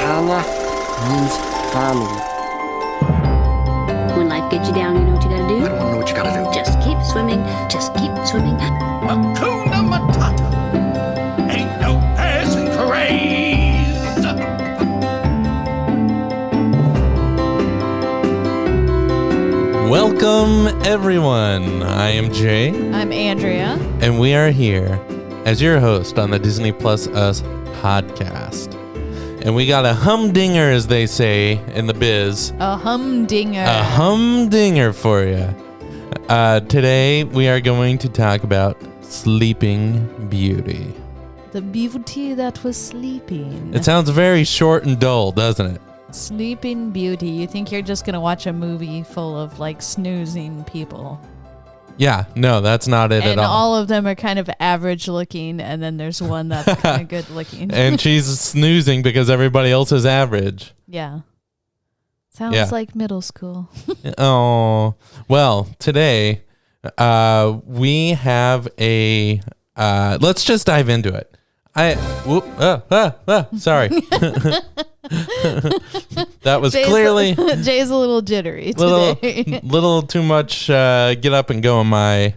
Hannah means family. When life gets you down, you know what you gotta do? I don't want to know what you gotta do. Just keep swimming. Just keep swimming. Hakuna Matata. Ain't no passing craze. Welcome, everyone. I am Jay. I'm Andrea. And we are here as your host on the Disney Plus Us podcast. And we got a humdinger, as they say in the biz. A humdinger. A humdinger for you. Today, we are going to talk about Sleeping Beauty. The beauty that was sleeping. It sounds very short and dull, doesn't it? Sleeping Beauty. You think you're just going to watch a movie full of like snoozing people. Yeah, no, that's not it and at all. all of them are kind of average looking, and then there's one that's kind of good looking. And she's snoozing because everybody else is average. Yeah. Sounds like middle school. Oh, well, today we have a, let's just dive into it. Sorry. That was clearly Jay's a little jittery today. little too much get up and go in my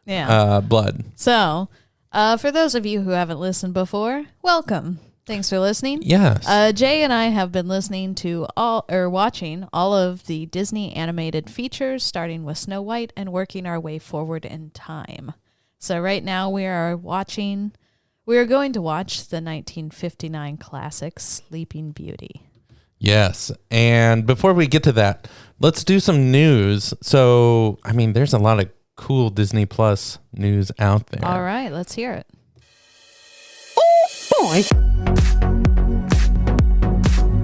blood. So, for those of you who haven't listened before, welcome. Thanks for listening. Yes. Jay and I have been listening to watching all of the Disney animated features, starting with Snow White and working our way forward in time. So right now we are going to watch the 1959 classic Sleeping Beauty. Yes. And before we get to that, let's do some news. So, I mean, there's a lot of cool Disney Plus news out there. All right, let's hear it. Boy.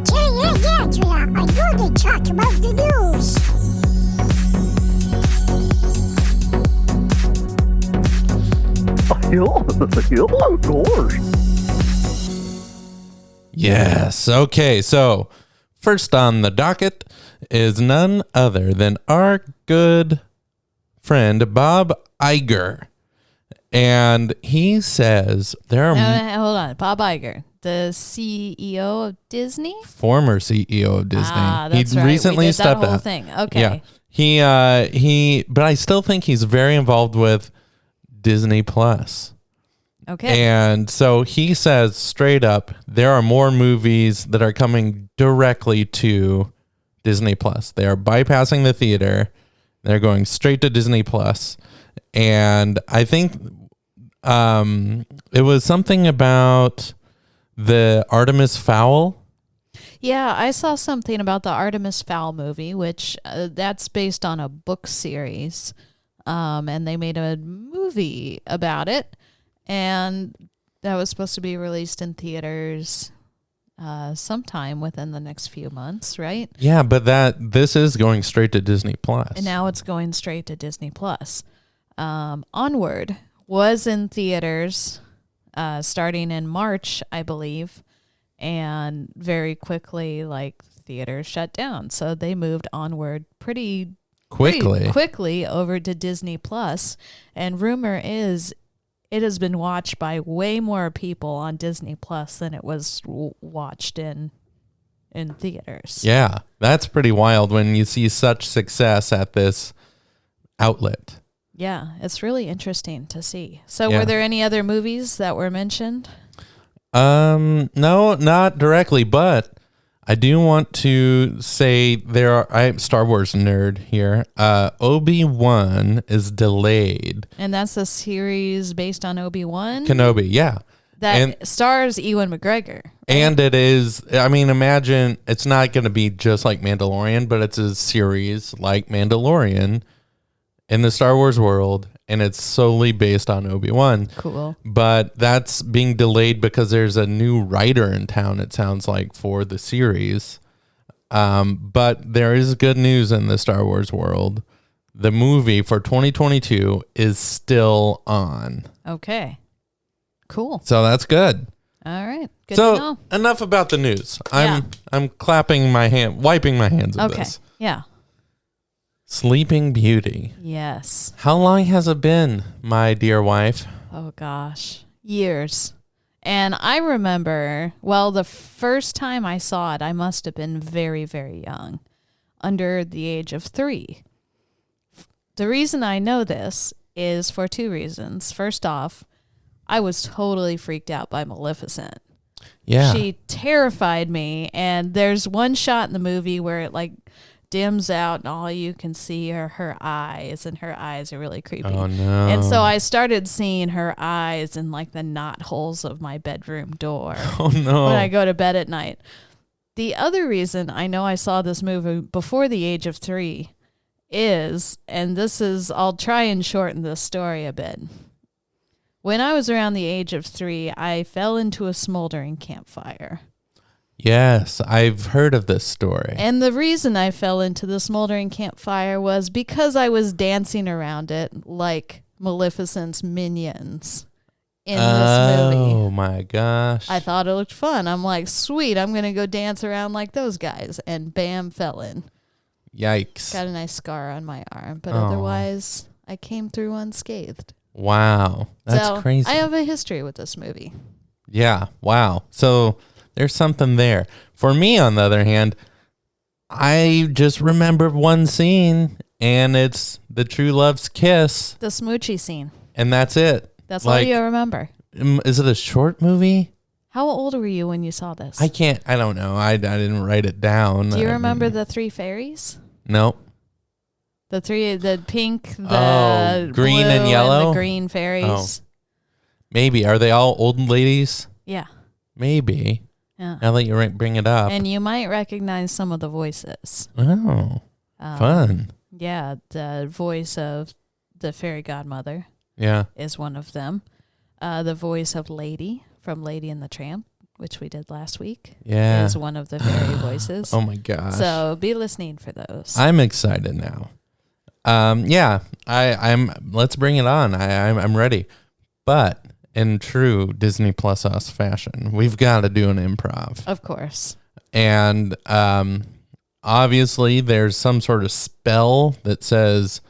Jay and Andrea are going to talk about the news. Of course. Yes. Okay. So, first on the docket is none other than our good friend Bob Iger. And he says there are Hold on. Bob Iger, the CEO of Disney? former CEO of Disney. That's he right. recently We did stepped that whole out. thing. Okay. Yeah. But I still think he's very involved with Disney Plus. Okay. And so he says straight up, there are more movies that are coming directly to Disney Plus. They are bypassing the theater. They're going straight to Disney Plus. And I think it was something about the Artemis Fowl. Yeah, I saw something about the Artemis Fowl movie, which that's based on a book series. And they made a movie about it. And that was supposed to be released in theaters sometime within the next few months, right? Yeah, but this is going straight to Disney Plus. And now it's going straight to Disney Plus. Onward was in theaters starting in March, I believe. And very quickly, theaters shut down. So they moved Onward pretty quickly over to Disney Plus. And rumor is it has been watched by way more people on Disney Plus than it was watched in theaters. Yeah, that's pretty wild when you see such success at this outlet. Yeah, it's really interesting to see. So were there any other movies that were mentioned? No, not directly, but I do want to say I'm a Star Wars nerd here. Obi-Wan is delayed. And that's a series based on Obi-Wan? Kenobi, yeah. That stars Ewan McGregor. Right? And it is, I mean, imagine it's not going to be just like Mandalorian, but it's a series like Mandalorian in the Star Wars world, and it's solely based on Obi-Wan. Cool. But that's being delayed because there's a new writer in town, it sounds like, for the series. But there is good news in the Star Wars world. The movie for 2022 is still on. Okay. Cool. So that's good. All right. Good to know. Enough about the news. I'm clapping my hand, wiping my hands of this. Okay. Yeah. Sleeping Beauty. Yes. How long has it been, my dear wife? Oh, gosh. Years. And I remember, well, the first time I saw it, I must have been very, very young, under the age of 3. The reason I know this is for 2 reasons. First off, I was totally freaked out by Maleficent. Yeah. She terrified me. And there's one shot in the movie where it like dims out and all you can see are her eyes, and her eyes are really creepy. Oh, no. And so I started seeing her eyes in like the knot holes of my bedroom door Oh, no. when I go to bed at night. The other reason I know I saw this movie before the age of 3 is, and this is, I'll try and shorten this story a bit. When I was around the age of 3, I fell into a smoldering campfire. Yes, I've heard of this story. And the reason I fell into the smoldering campfire was because I was dancing around it like Maleficent's minions in this movie. Oh my gosh. I thought it looked fun. I'm like, sweet, I'm going to go dance around like those guys. And bam, fell in. Yikes. Got a nice scar on my arm. But Aw. otherwise, I came through unscathed. Wow. That's so crazy. I have a history with this movie. Yeah. Wow. So there's something there. For me, on the other hand, I just remember one scene, and it's the true love's kiss, The smoochy scene. and that's it. That's all Like, you remember. Is it a short movie? How old were you when you saw this? I don't know. I didn't write it down. Do you I remember mean, the 3 fairies? No. The pink, the Oh, green blue, and yellow? the green fairies. Maybe. Are they all old ladies? Yeah. Maybe. Yeah. Now that you bring it up. And you might recognize some of the voices. Oh, fun. Yeah, the voice of the fairy godmother Yeah. is one of them. The voice of Lady from Lady and the Tramp, which we did last week, Yeah. is one of the fairy voices. Oh my gosh. So be listening for those. I'm excited now. Yeah, I'm. Let's bring it on. I'm ready. But in true Disney Plus us fashion, we've got to do an improv. Of course. And obviously, there's some sort of spell that says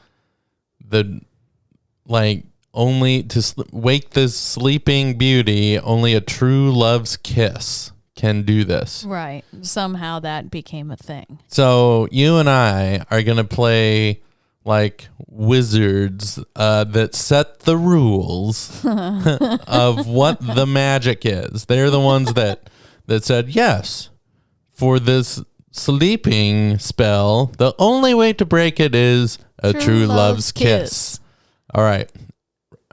only to wake this sleeping beauty, only a true love's kiss can do this. Right. Somehow that became a thing. So you and I are going to play like wizards that set the rules of what the magic is. They're the ones that said, yes, for this sleeping spell, the only way to break it is a true love's kiss. All right.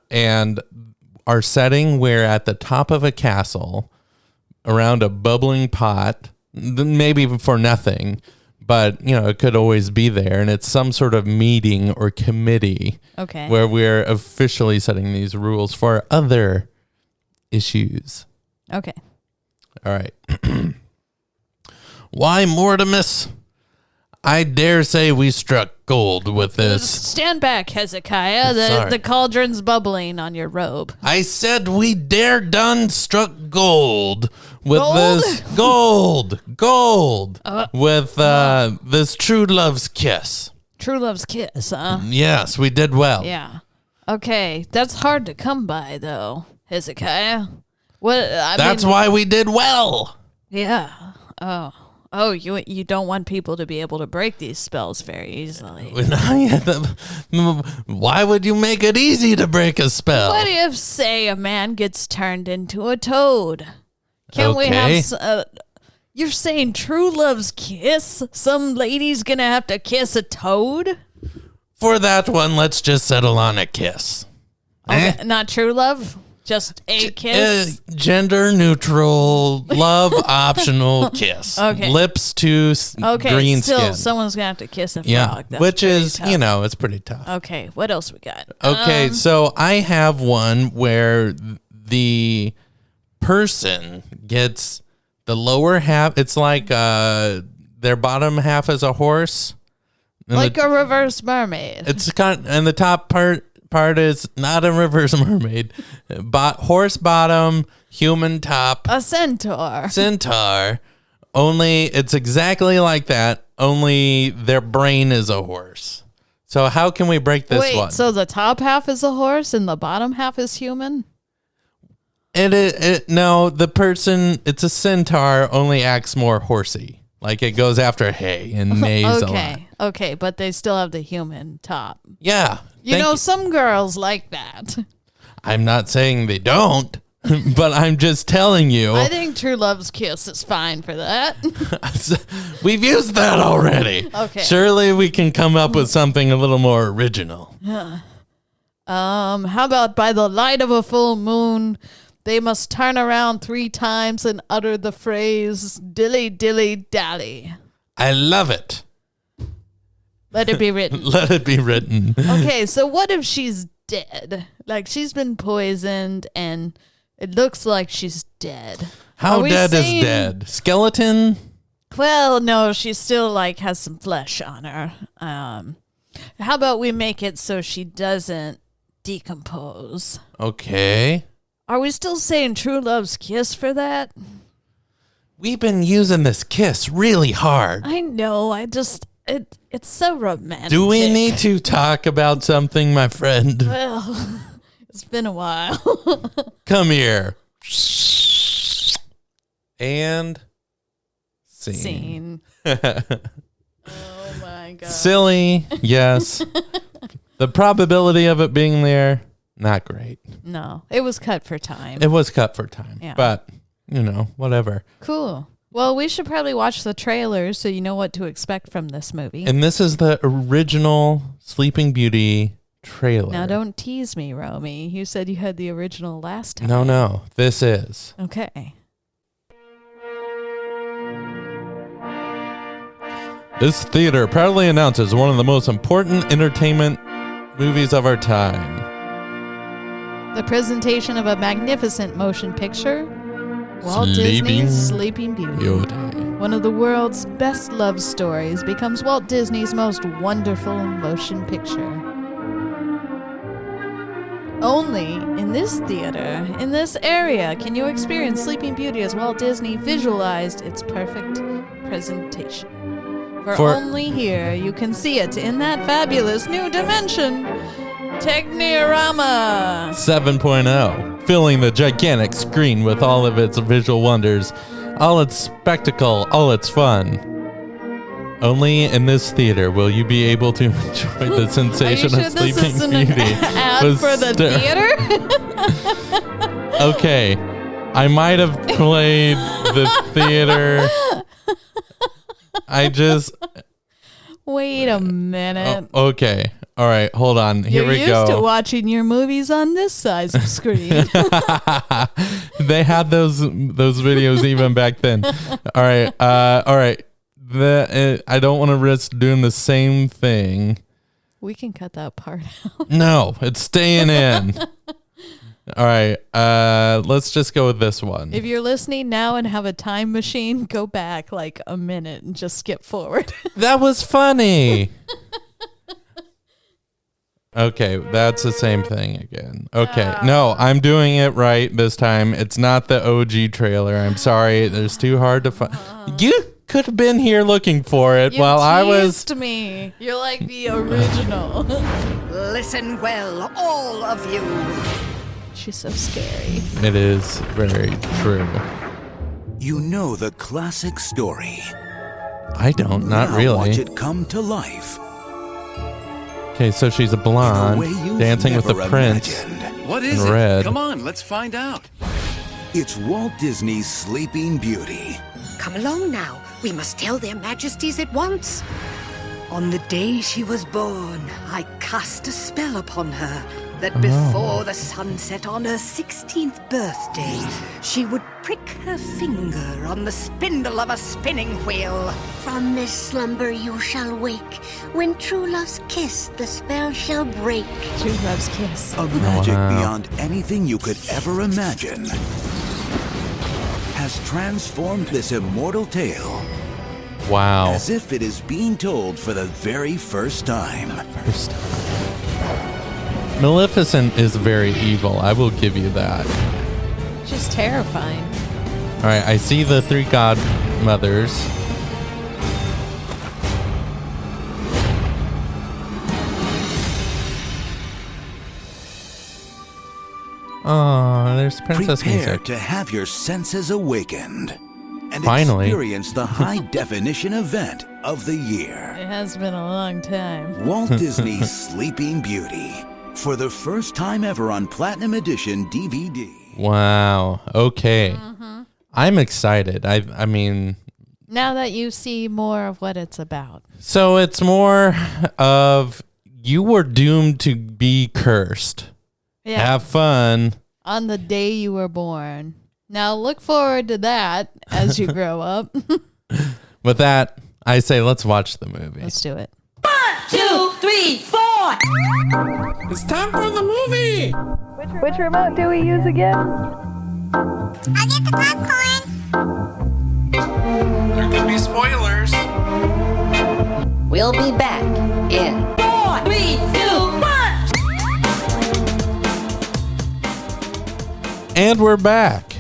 And our setting, we're at the top of a castle around a bubbling pot, maybe for nothing, but it could always be there. And it's some sort of meeting or committee Okay. where we're officially setting these rules for other issues. Okay. All right. Why, Mortimus? I dare say we struck gold with this. Stand back, Hezekiah. Sorry. The cauldron's bubbling on your robe. I said we dare done struck gold with Gold? this gold with this true love's kiss. True love's kiss, huh? Yes, we did well. Yeah. Okay. That's hard to come by, though, Hezekiah. That's why we did well. Yeah. Oh, you don't want people to be able to break these spells very easily. Why would you make it easy to break a spell? What if, say, a man gets turned into a toad? Can we have... you're saying true love's kiss? Some lady's gonna have to kiss a toad? For that one, let's just settle on a kiss. Okay, not true love? Just a kiss? Gender neutral, love optional kiss. Okay. Lips to green still, skin. someone gonna have to kiss a frog. Yeah, That's which pretty is, tough. it's pretty tough. Okay, what else we got? Okay, so I have one where the person gets the lower half. It's like their bottom half is a horse. And Like a reverse mermaid. it's and the top part is not a reverse mermaid. Horse bottom, human top, A centaur. centaur. Only it's exactly like that. Only their brain is a horse. So how can we break this Wait, one? so the top half is a horse and the bottom half is human? No, the person, it's a centaur, only acts more horsey. Like it goes after hay and neighs a lot. Okay, but they still have the human top. Yeah. You know, some girls like that. I'm not saying they don't, but I'm just telling you. I think True Love's Kiss is fine for that. We've used that already. Okay. Surely we can come up with something a little more original. How about by the light of a full moon, they must turn around 3 times and utter the phrase, dilly, dilly, dally. I love it. Let it be written. Let it be written. Okay, so what if she's dead? Like she's been poisoned and it looks like she's dead. How dead is dead? Skeleton? Well, no, she still like has some flesh on her. How about we make it so she doesn't decompose? Okay. Are we still saying True Love's Kiss for that? We've been using this kiss really hard. I know. It's so romantic. Do we need to talk about something, my friend? Well, it's been a while. Come here. And scene. Oh my God. Silly, yes. The probability of it being there, not great. No, it was cut for time. It was cut for time, Yeah. but, whatever. Cool. Well, we should probably watch the trailer so you know what to expect from this movie. And this is the original Sleeping Beauty trailer. Now, don't tease me, Romy. You said you had the original last time. No, this is. Okay. This theater proudly announces one of the most important entertainment movies of our time. The presentation of a magnificent motion picture, Walt Disney's Sleeping Beauty. One of the world's best love stories becomes Walt Disney's most wonderful motion picture. Only in this theater, in this area, can you experience Sleeping Beauty as Walt Disney visualized its perfect presentation. For only here you can see it in that fabulous new dimension. Techniorama 7.0, filling the gigantic screen with all of its visual wonders, all its spectacle, all its fun. Only in this theater will you be able to enjoy the sensation Are you of sure Sleeping this isn't Beauty. an ad for the theater? Okay, I might have played the theater. Wait a minute. Okay. All right. Hold on. Here You're we go. used to watching your movies on this size of screen. They had those videos even back then. All right. All right. I don't want to risk doing the same thing. We can cut that part out. No, it's staying in. All right. Let's just go with this one. If you're listening now and have a time machine, go back like a minute and just skip forward. That was funny. Okay, that's the same thing again. Okay, no, I'm doing it right this time. It's not the OG trailer. I'm sorry. It's too hard to find. You could have been here looking for it You while I was. teased me. You're like the original. Listen well, all of you. She's so scary. It is very true. You know the classic story. I don't, not Now really. Watch it come to life. Okay, so she's a blonde in a way you've dancing with the never prince. imagined. What In is it? red. Come on, let's find out. It's Walt Disney's Sleeping Beauty. Come along now. We must tell their majesties at once. On the day she was born, I cast a spell upon her that before the sun set on her 16th birthday, she would prick her finger on the spindle of a spinning wheel. From this slumber you shall wake. When true love's kiss, the spell shall break. True Love's Kiss. A magic Wow. beyond anything you could ever imagine has transformed this immortal tale Wow. as if it is being told for the very first time. First time. Maleficent is very evil. I will give you that. She's terrifying. All right, I see the 3 godmothers. Oh, there's princess Prepare music. to have your senses awakened and Finally. experience the high-definition event of the year. It has been a long time. Walt Disney's Sleeping Beauty. For the first time ever on Platinum Edition DVD. Wow. Okay. I'm excited. I mean, Now that you see more of what it's about. so it's more of you were doomed to be cursed. Yeah. Have fun. On the day you were born. Now look forward to that as you grow up. With that, I say let's watch the movie. Let's do it. 2, 3, 4. It's time for the movie. Which remote do we use again? I'll get the popcorn. There could be spoilers. We'll be back in 4, 3, 2, 1. And we're back.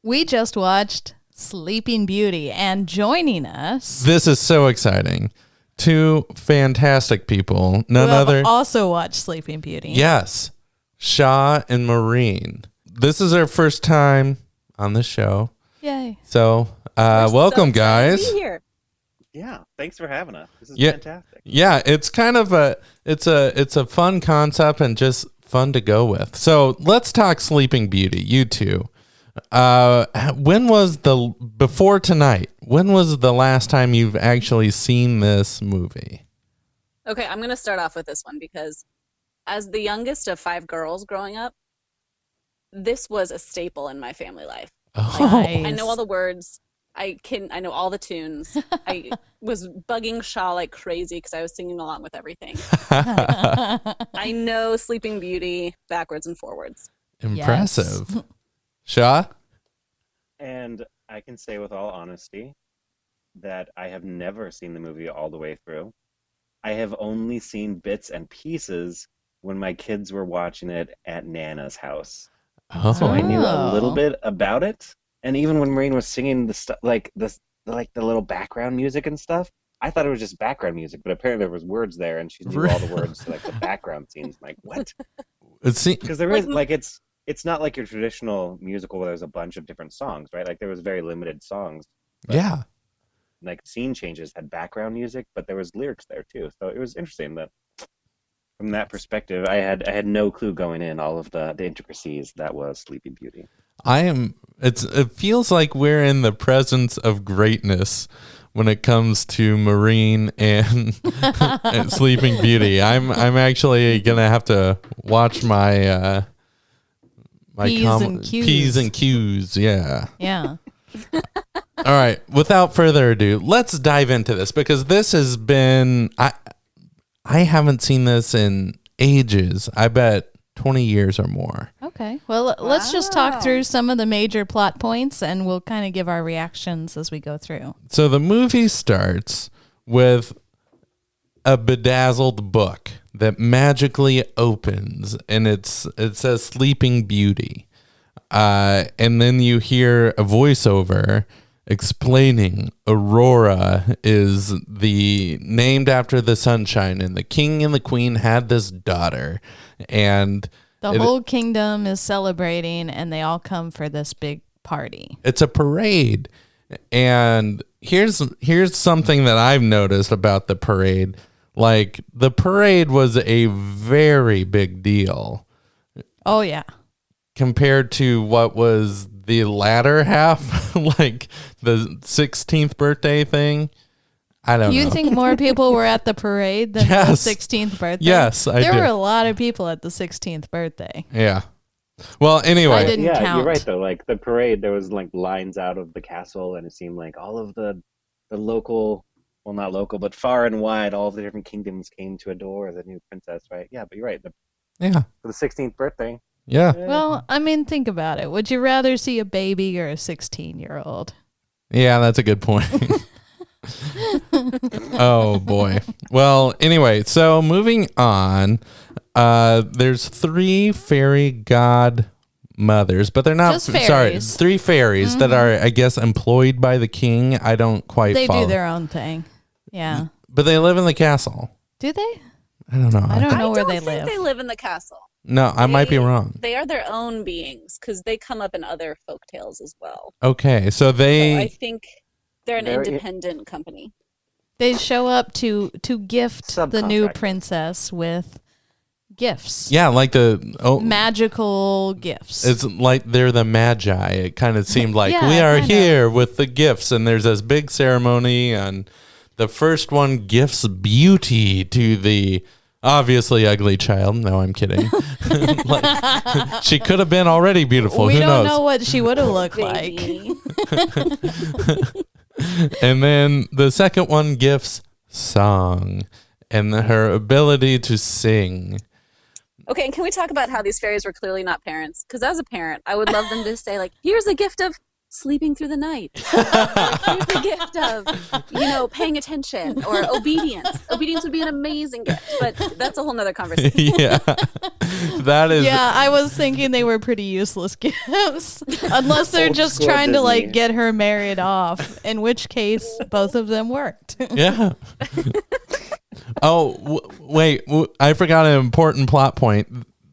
We just watched Sleeping Beauty, and joining us, This is so exciting. Two fantastic people. None who have other. also watched Sleeping Beauty. Yes. Shaw and Maureen. This is our first time on the show. Yay. So, welcome, guys. Yeah, thanks for having us. This is Yeah. fantastic. Yeah, it's kind of it's a fun concept and just fun to go with. So let's talk Sleeping Beauty. You two. When was before tonight? When was the last time you've actually seen this movie? Okay, I'm going to start off with this one because as the youngest of 5 girls growing up, this was a staple in my family life. Oh, I know all the words. I know all the tunes. I was bugging Shaw like crazy because I was singing along with everything. I know Sleeping Beauty backwards and forwards. impressive. Yes. Shaw? And I can say with all honesty that I have never seen the movie all the way through. I have only seen bits and pieces when my kids were watching it at Nana's house. Oh. So I knew a little Oh. bit about it. And even when Maureen was singing the stuff, like the little background music and stuff, I thought it was just background music, but apparently there was words there, and she knew all the words to like the background scenes. I'm like, what? Because there is like it's not like your traditional musical where there's a bunch of different songs, right? Like there was very limited songs. Yeah. Like scene changes had background music, but there was lyrics there too. So it was interesting that from that perspective, I had no clue going in all of the intricacies that was Sleeping Beauty. It feels like we're in the presence of greatness when it comes to Maureen and, and Sleeping Beauty. I'm actually gonna have to watch my P's and Q's. P's and Q's. Yeah. Yeah. All right. Without further ado, let's dive into this because this has been I haven't seen this in ages. I bet 20 years or more. Okay. Well, let's just talk through some of the major plot points, and we'll kind of give our reactions as we go through. So the movie starts with a bedazzled book that magically opens, and it says Sleeping Beauty. And then you hear a voiceover explaining Aurora is named after the sunshine, and the king and the queen had this daughter, and The whole kingdom is celebrating, and they all come for this big party. it's a parade. And here's something that I've noticed about the parade. Like, the parade was a very big deal Oh, yeah. compared to what was the latter half, like the 16th birthday thing. I don't know. You think more people were at the parade than Yes. the 16th birthday? Yes, I There do. were a lot of people at the 16th birthday. Yeah. Well, anyway. I didn't Yeah, count. you're right though. Like the parade, there was like lines out of the castle, and it seemed like all of the local, well, not local, but far and wide, all the different kingdoms came to adore the new princess, right? Yeah, but you're right. Yeah. For the 16th birthday. Yeah. Well, I mean, think about it. Would you rather see a baby or a 16-year-old? Yeah, that's a good point. Oh boy. Well, anyway, so moving on, there's 3 fairy godmothers, but they're not Just sorry, fairies. 3 fairies that are, I guess, employed by the king. I don't quite They follow. do their own thing. Yeah. But they live in the castle. Do they? I don't know. I don't know I where don't they think live. they live in the castle. No, I might be wrong. They are their own beings because they come up in other folk tales as well. Okay, so So I they think they're an independent company. They show up to gift the new Subcontractor. princess with gifts. yeah, like the Magical gifts. it's like they're the magi. It kind of seemed like Yeah, we are kind of. here with the gifts, and there's this big ceremony, and the first one gifts beauty to the obviously ugly child. No, I'm kidding. Like, she could have been already beautiful. We Who don't knows? know what she would have looked like. Baby. And then the second one gifts song and her ability to sing. Okay, and can we talk about how these fairies were clearly not parents? Because as a parent, I would love them to say, like, here's a gift of sleeping through the night. Like, here's a gift of, paying attention or obedience. Obedience would be an amazing gift, but that's a whole nother conversation. Yeah. That is Yeah, I was thinking they were pretty useless gifts. Unless they're Old just school trying to Disney. get her married off, in which case both of them worked. Yeah. Wait, I forgot an important plot point.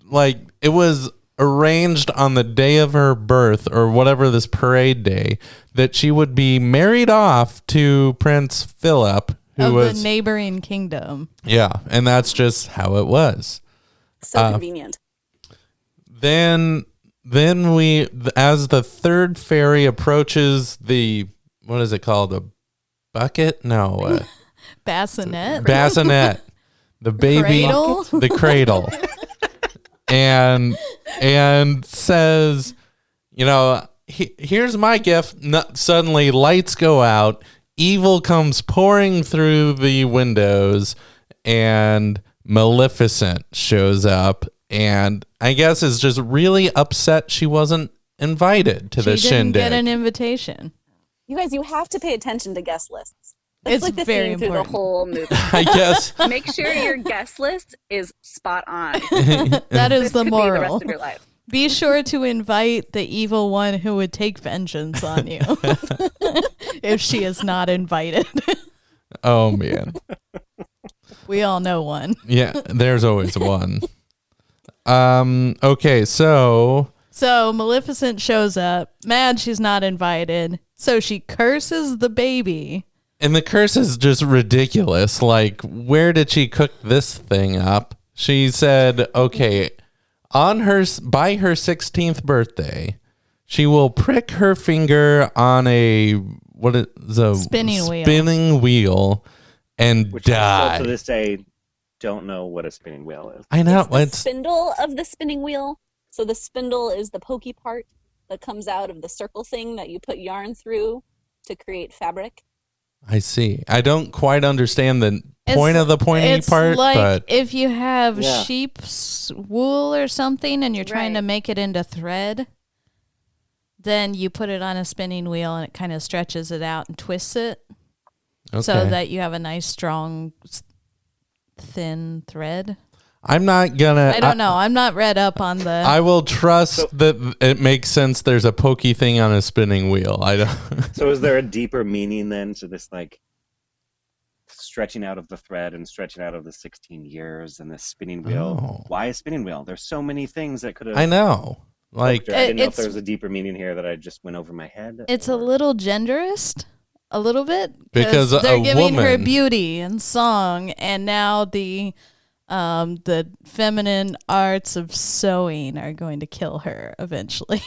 Like, it was arranged on the day of her birth or whatever, this parade day, that she would be married off to Prince Philip, who of was the neighboring kingdom. yeah, and that's just how it was. So convenient. Then we, as the third fairy approaches the, what is it called, a bucket? No, Bassinet. bassinet, the baby, Cradle? the cradle, and says, here's my gift. Suddenly lights go out, evil comes pouring through the windows, and Maleficent shows up, and I guess is just really upset she wasn't invited to the She didn't shindig. get an invitation. You guys, you have to pay attention to guest lists. That's It's like the very theme through the important. whole movie. I guess Make sure your guest list is spot on. That is This the could be the moral. rest of your life. Be sure to invite the evil one who would take vengeance on you if she is not invited. oh man. We all know one. Yeah, there's always one. Okay, so So Maleficent shows up, mad she's not invited. So she curses the baby. and the curse is just ridiculous. Like, where did she cook this thing up? She said, okay, by her 16th birthday, she will prick her finger on a spinning wheel and Which I die. still to this day don't know what a spinning wheel is. I know. The spindle of the spinning wheel. So the spindle is the pokey part that comes out of the circle thing that you put yarn through to create fabric. I see. I don't quite understand the point of the pointy It's part, like but if you have Yeah. sheep's wool or something and you're trying to Right. make it into thread, then you put it on a spinning wheel and it kind of stretches it out and twists it so okay. that you have a nice, strong, thin thread. I'm not gonna. I don't know. I'm not read up on the. I will trust that it makes sense. There's a pokey thing on a spinning wheel. I don't. So is there a deeper meaning then to this, like, stretching out of the thread and stretching out of the 16 years and this spinning wheel? Oh. Why a spinning wheel? There's so many things that could have. I know. Like, I didn't know if It's- there was a deeper meaning here that I just went over my head. It's a little genderist, a little bit, Because they're a giving her woman- beauty and song, and now the feminine arts of sewing are going to kill her eventually.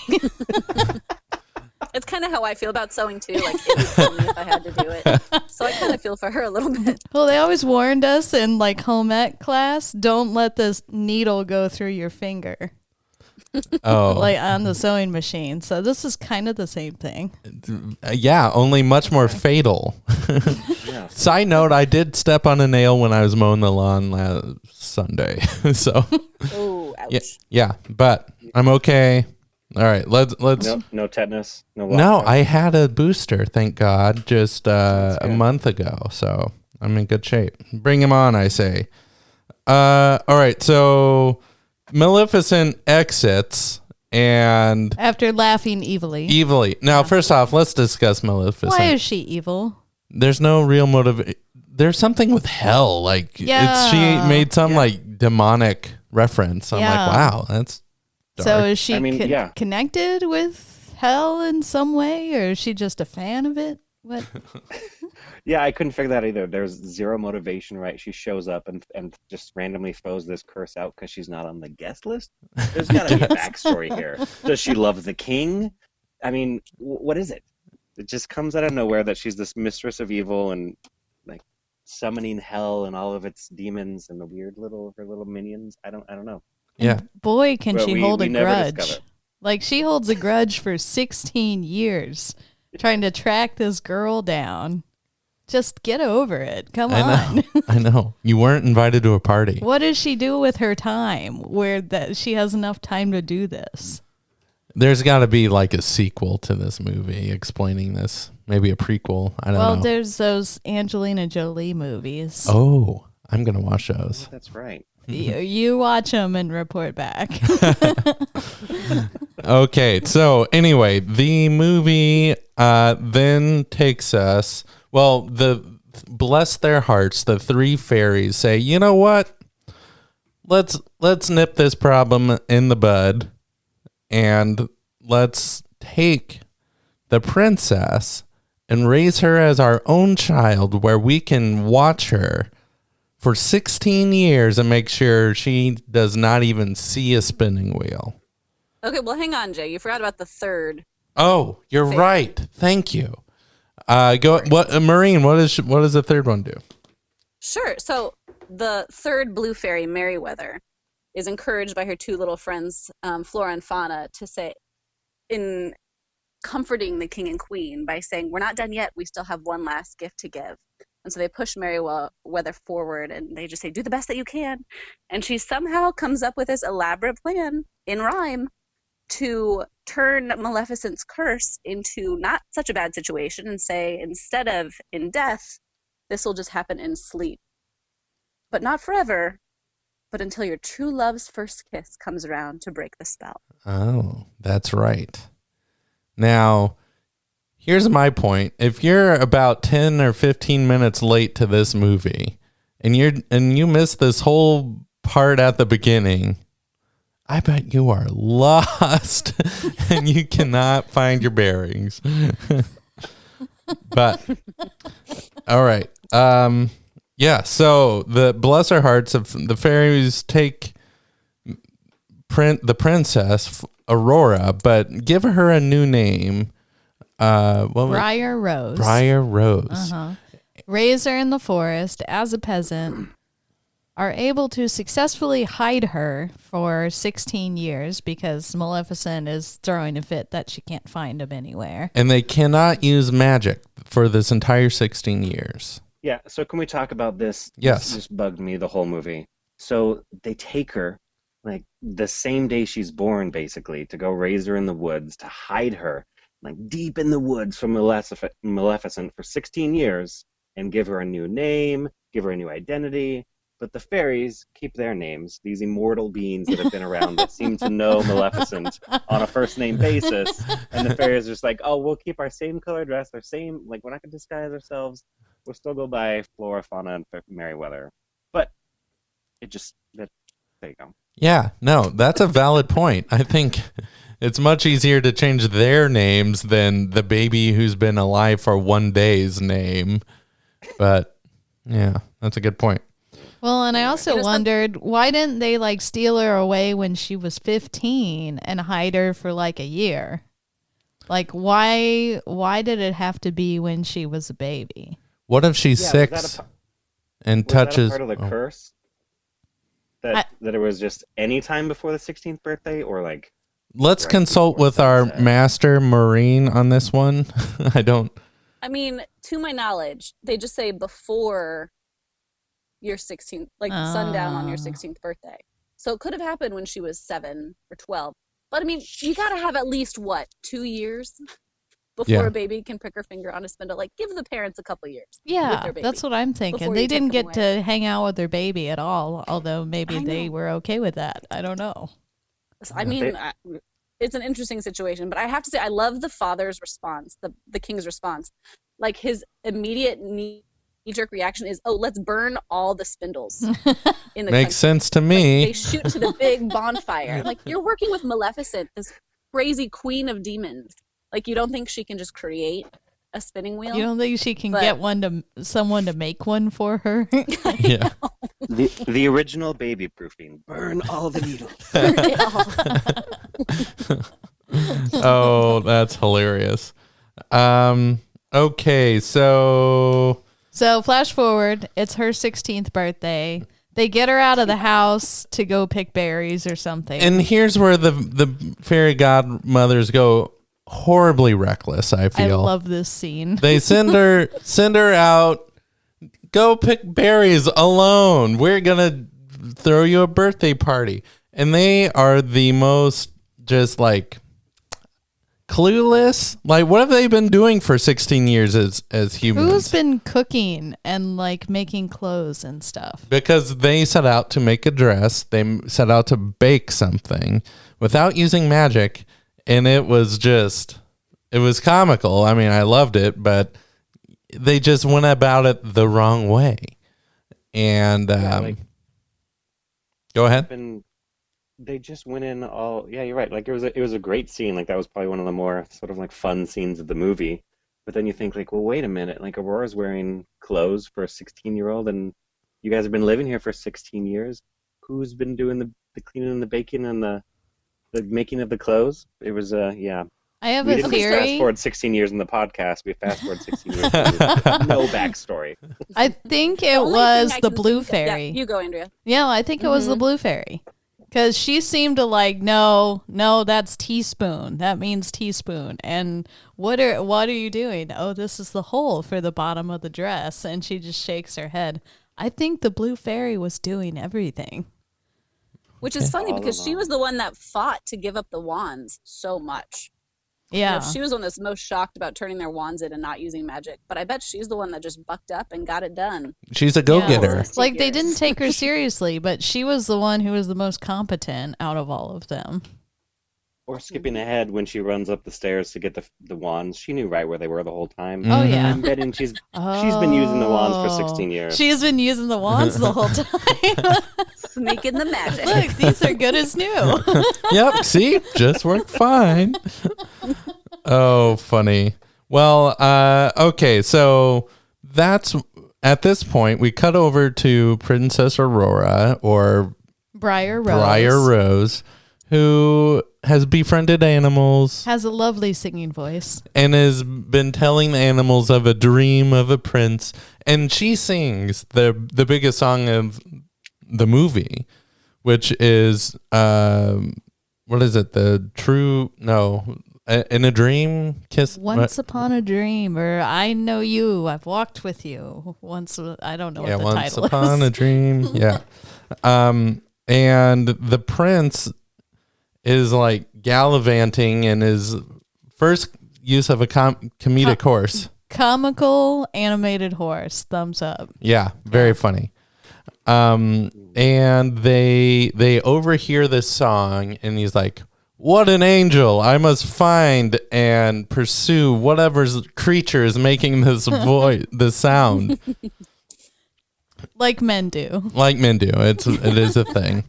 It's kind of how I feel about sewing too. Like it would kill me if I had to do it. So I kind of feel for her a little bit. Well, they always warned us in like home ec class, don't let this needle go through your finger, oh, like on the sewing machine. So this is kind of the same thing. yeah, only much more fatal. Yeah. Side note: I did step on a nail when I was mowing the lawn last Sunday. So, Oh, ouch. yeah, but I'm okay. All right, let's. No tetanus. No. No, lockdown. I had a booster, thank God, just a good. month ago. So I'm in good shape. Bring him on, I say. All right, so Maleficent exits and After laughing evilly. Now, first off, let's discuss Maleficent. Why is she evil? There's no real motive. There's something with hell. Like, Yeah. she made some like demonic reference. I'm Yeah. like, wow, that's dark. So is she I mean, yeah. connected with hell in some way, or is she just a fan of it? What? Yeah, I couldn't figure that either. There's zero motivation, right? She shows up and just randomly throws this curse out because she's not on the guest list. There's got to be a backstory here. Does she love the king? I mean, what is it? It just comes out of nowhere that she's this mistress of evil and like summoning hell and all of its demons and the weird her little minions. I don't know. Yeah. Boy, can But she we hold a never grudge. discover. Like, she holds a grudge for 16 years trying to track this girl down. Just get over it. Come on. I know. You weren't invited to a party. What does she do with her time where that she has enough time to do this? There's got to be like a sequel to this movie explaining this. Maybe a prequel. I don't know. Well, there's those Angelina Jolie movies. Oh, I'm going to watch those. That's right. You watch them and report back. Okay, so anyway, the movie then takes us. Well, bless their hearts, the three fairies say, you know what? Let's nip this problem in the bud, and let's take the princess and raise her as our own child, where we can watch her for 16 years and make sure she does not even see a spinning wheel. Okay, well, hang on, Jay. You forgot about the third. Oh, you're Fair. right. Thank you. Maureen, what does the third one do? Sure. So the third blue fairy, Merryweather, is encouraged by her two little friends, Flora and Fauna, to say, in comforting the king and queen by saying, we're not done yet. We still have one last gift to give. And so they push Merryweather forward and they just say, do the best that you can. And she somehow comes up with this elaborate plan in rhyme to turn Maleficent's curse into not such a bad situation and say, instead of in death, this will just happen in sleep. But not forever, but until your true love's first kiss comes around to break the spell. Oh, that's right. Now, here's my point. If you're about 10 or 15 minutes late to this movie and you miss this whole part at the beginning, I bet you are lost and you cannot find your bearings. But all right. Yeah, so the bless our hearts of the fairies take the princess Aurora, but give her a new name. Briar Rose. Briar Rose. Uh-huh. Raise her in the forest as a peasant. Are able to successfully hide her for 16 years because Maleficent is throwing a fit that she can't find him anywhere. And they cannot use magic for this entire 16 years. Yeah, so can we talk about this? Yes. This just bugged me the whole movie. So they take her, like, the same day she's born, basically, to go raise her in the woods, to hide her, like, deep in the woods from Maleficent for 16 years, and give her a new name, give her a new identity. But the fairies keep their names, these immortal beings that have been around that seem to know Maleficent on a first-name basis. And the fairies are just like, oh, we'll keep our same color dress, our same, like, we're not going to disguise ourselves. We'll still go by Flora, Fauna, and Merryweather. But there you go. Yeah, no, that's a valid point. I think it's much easier to change their names than the baby who's been alive for one day's name. But, yeah, that's a good point. Well, and I also wondered, why didn't they like steal her away when she was 15 and hide her for like a year? Like, why did it have to be when she was a baby? What if she's 6 and touches... Was that a part of the curse? That it was just any time before the 16th birthday, or like... Let's consult with our master, Maureen, on this one. I mean, to my knowledge, they just say before your 16th, like sundown on your 16th birthday. So it could have happened when she was 7 or 12. But I mean, you got to have at least, 2 years before a baby can prick her finger on a spindle. Like, give the parents a couple years. Yeah, that's what I'm thinking. They didn't get to hang out with their baby at all, although maybe they were okay with that. I don't know. I mean, it's an interesting situation, but I have to say, I love the father's response, the king's response. Like, his immediate knee-jerk reaction is, oh, let's burn all the spindles in the Makes country. sense to me. Like, they shoot to the big bonfire. Like, you're working with Maleficent, this crazy queen of demons. Like, you don't think she can just create a spinning wheel? You don't think she can get someone to make one for her? Yeah. The original baby proofing. Burn all the needles. Oh, that's hilarious. Okay, so flash forward, it's her 16th birthday. They get her out of the house to go pick berries or something. and here's where the fairy godmothers go horribly reckless, I I feel. love this scene. They send her out, go pick berries alone. We're gonna throw you a birthday party. And they are the most just like clueless. Like, what have they been doing for 16 years as humans? Who's been cooking and like making clothes and stuff? Because they set out to make a dress. They set out to bake something without using magic. And it was comical. I mean, I loved it, but they just went about it the wrong way. And go ahead. And they just went in all. Yeah, you're right. Like, it was a great scene. Like, that was probably one of the more sort of like fun scenes of the movie. But then you think, like, well, wait a minute. Like, Aurora's wearing clothes for a 16-year-old, and you guys have been living here for 16 years. Who's been doing the cleaning and the baking and the making of the clothes? It was yeah. I have We a didn't just fast theory. forward 16 years in the podcast. We fast forward 16 years. No backstory. I think it only was thing I the can blue think of- fairy. Yeah, you go, Andrea. Yeah, I think it was the blue fairy. Because she seemed to like, no, that's teaspoon. That means teaspoon. And what are you doing? Oh, this is the hole for the bottom of the dress. And she just shakes her head. I think the blue fairy was doing everything. Which is funny All because she along. was the one that fought to give up the wands so much. Yeah. She was the one that's most shocked about turning their wands in and not using magic. But I bet she's the one that just bucked up and got it done. She's a go-getter. Like, they didn't take her seriously, but she was the one who was the most competent out of all of them. Or skipping ahead when she runs up the stairs to get the wands. She knew right where they were the whole time. Oh, yeah. I'm betting she's been using the wands for 16 years. She's been using the wands the whole time. Sneaking the magic. Look, these are good as new. Yep, see? Just worked fine. Oh, funny. Well, okay, so that's at this point we cut over to Princess Aurora, or Briar Rose. Briar Rose, who has befriended animals Has a lovely singing voice. and has been telling the animals of a dream of a prince, and she sings the biggest song of the movie, which is what is it? In a dream kiss. Once upon a dream, or I know you, I've walked with you. I don't know what the Once title upon is. a dream. Yeah. And the prince is like gallivanting in his first use of a comedic horse. Comical animated horse. Thumbs up. Yeah, very funny. And they overhear this song, and he's like, "What an angel! I must find and pursue whatever creature is making this this sound." Like men do. Like men do. It is a thing.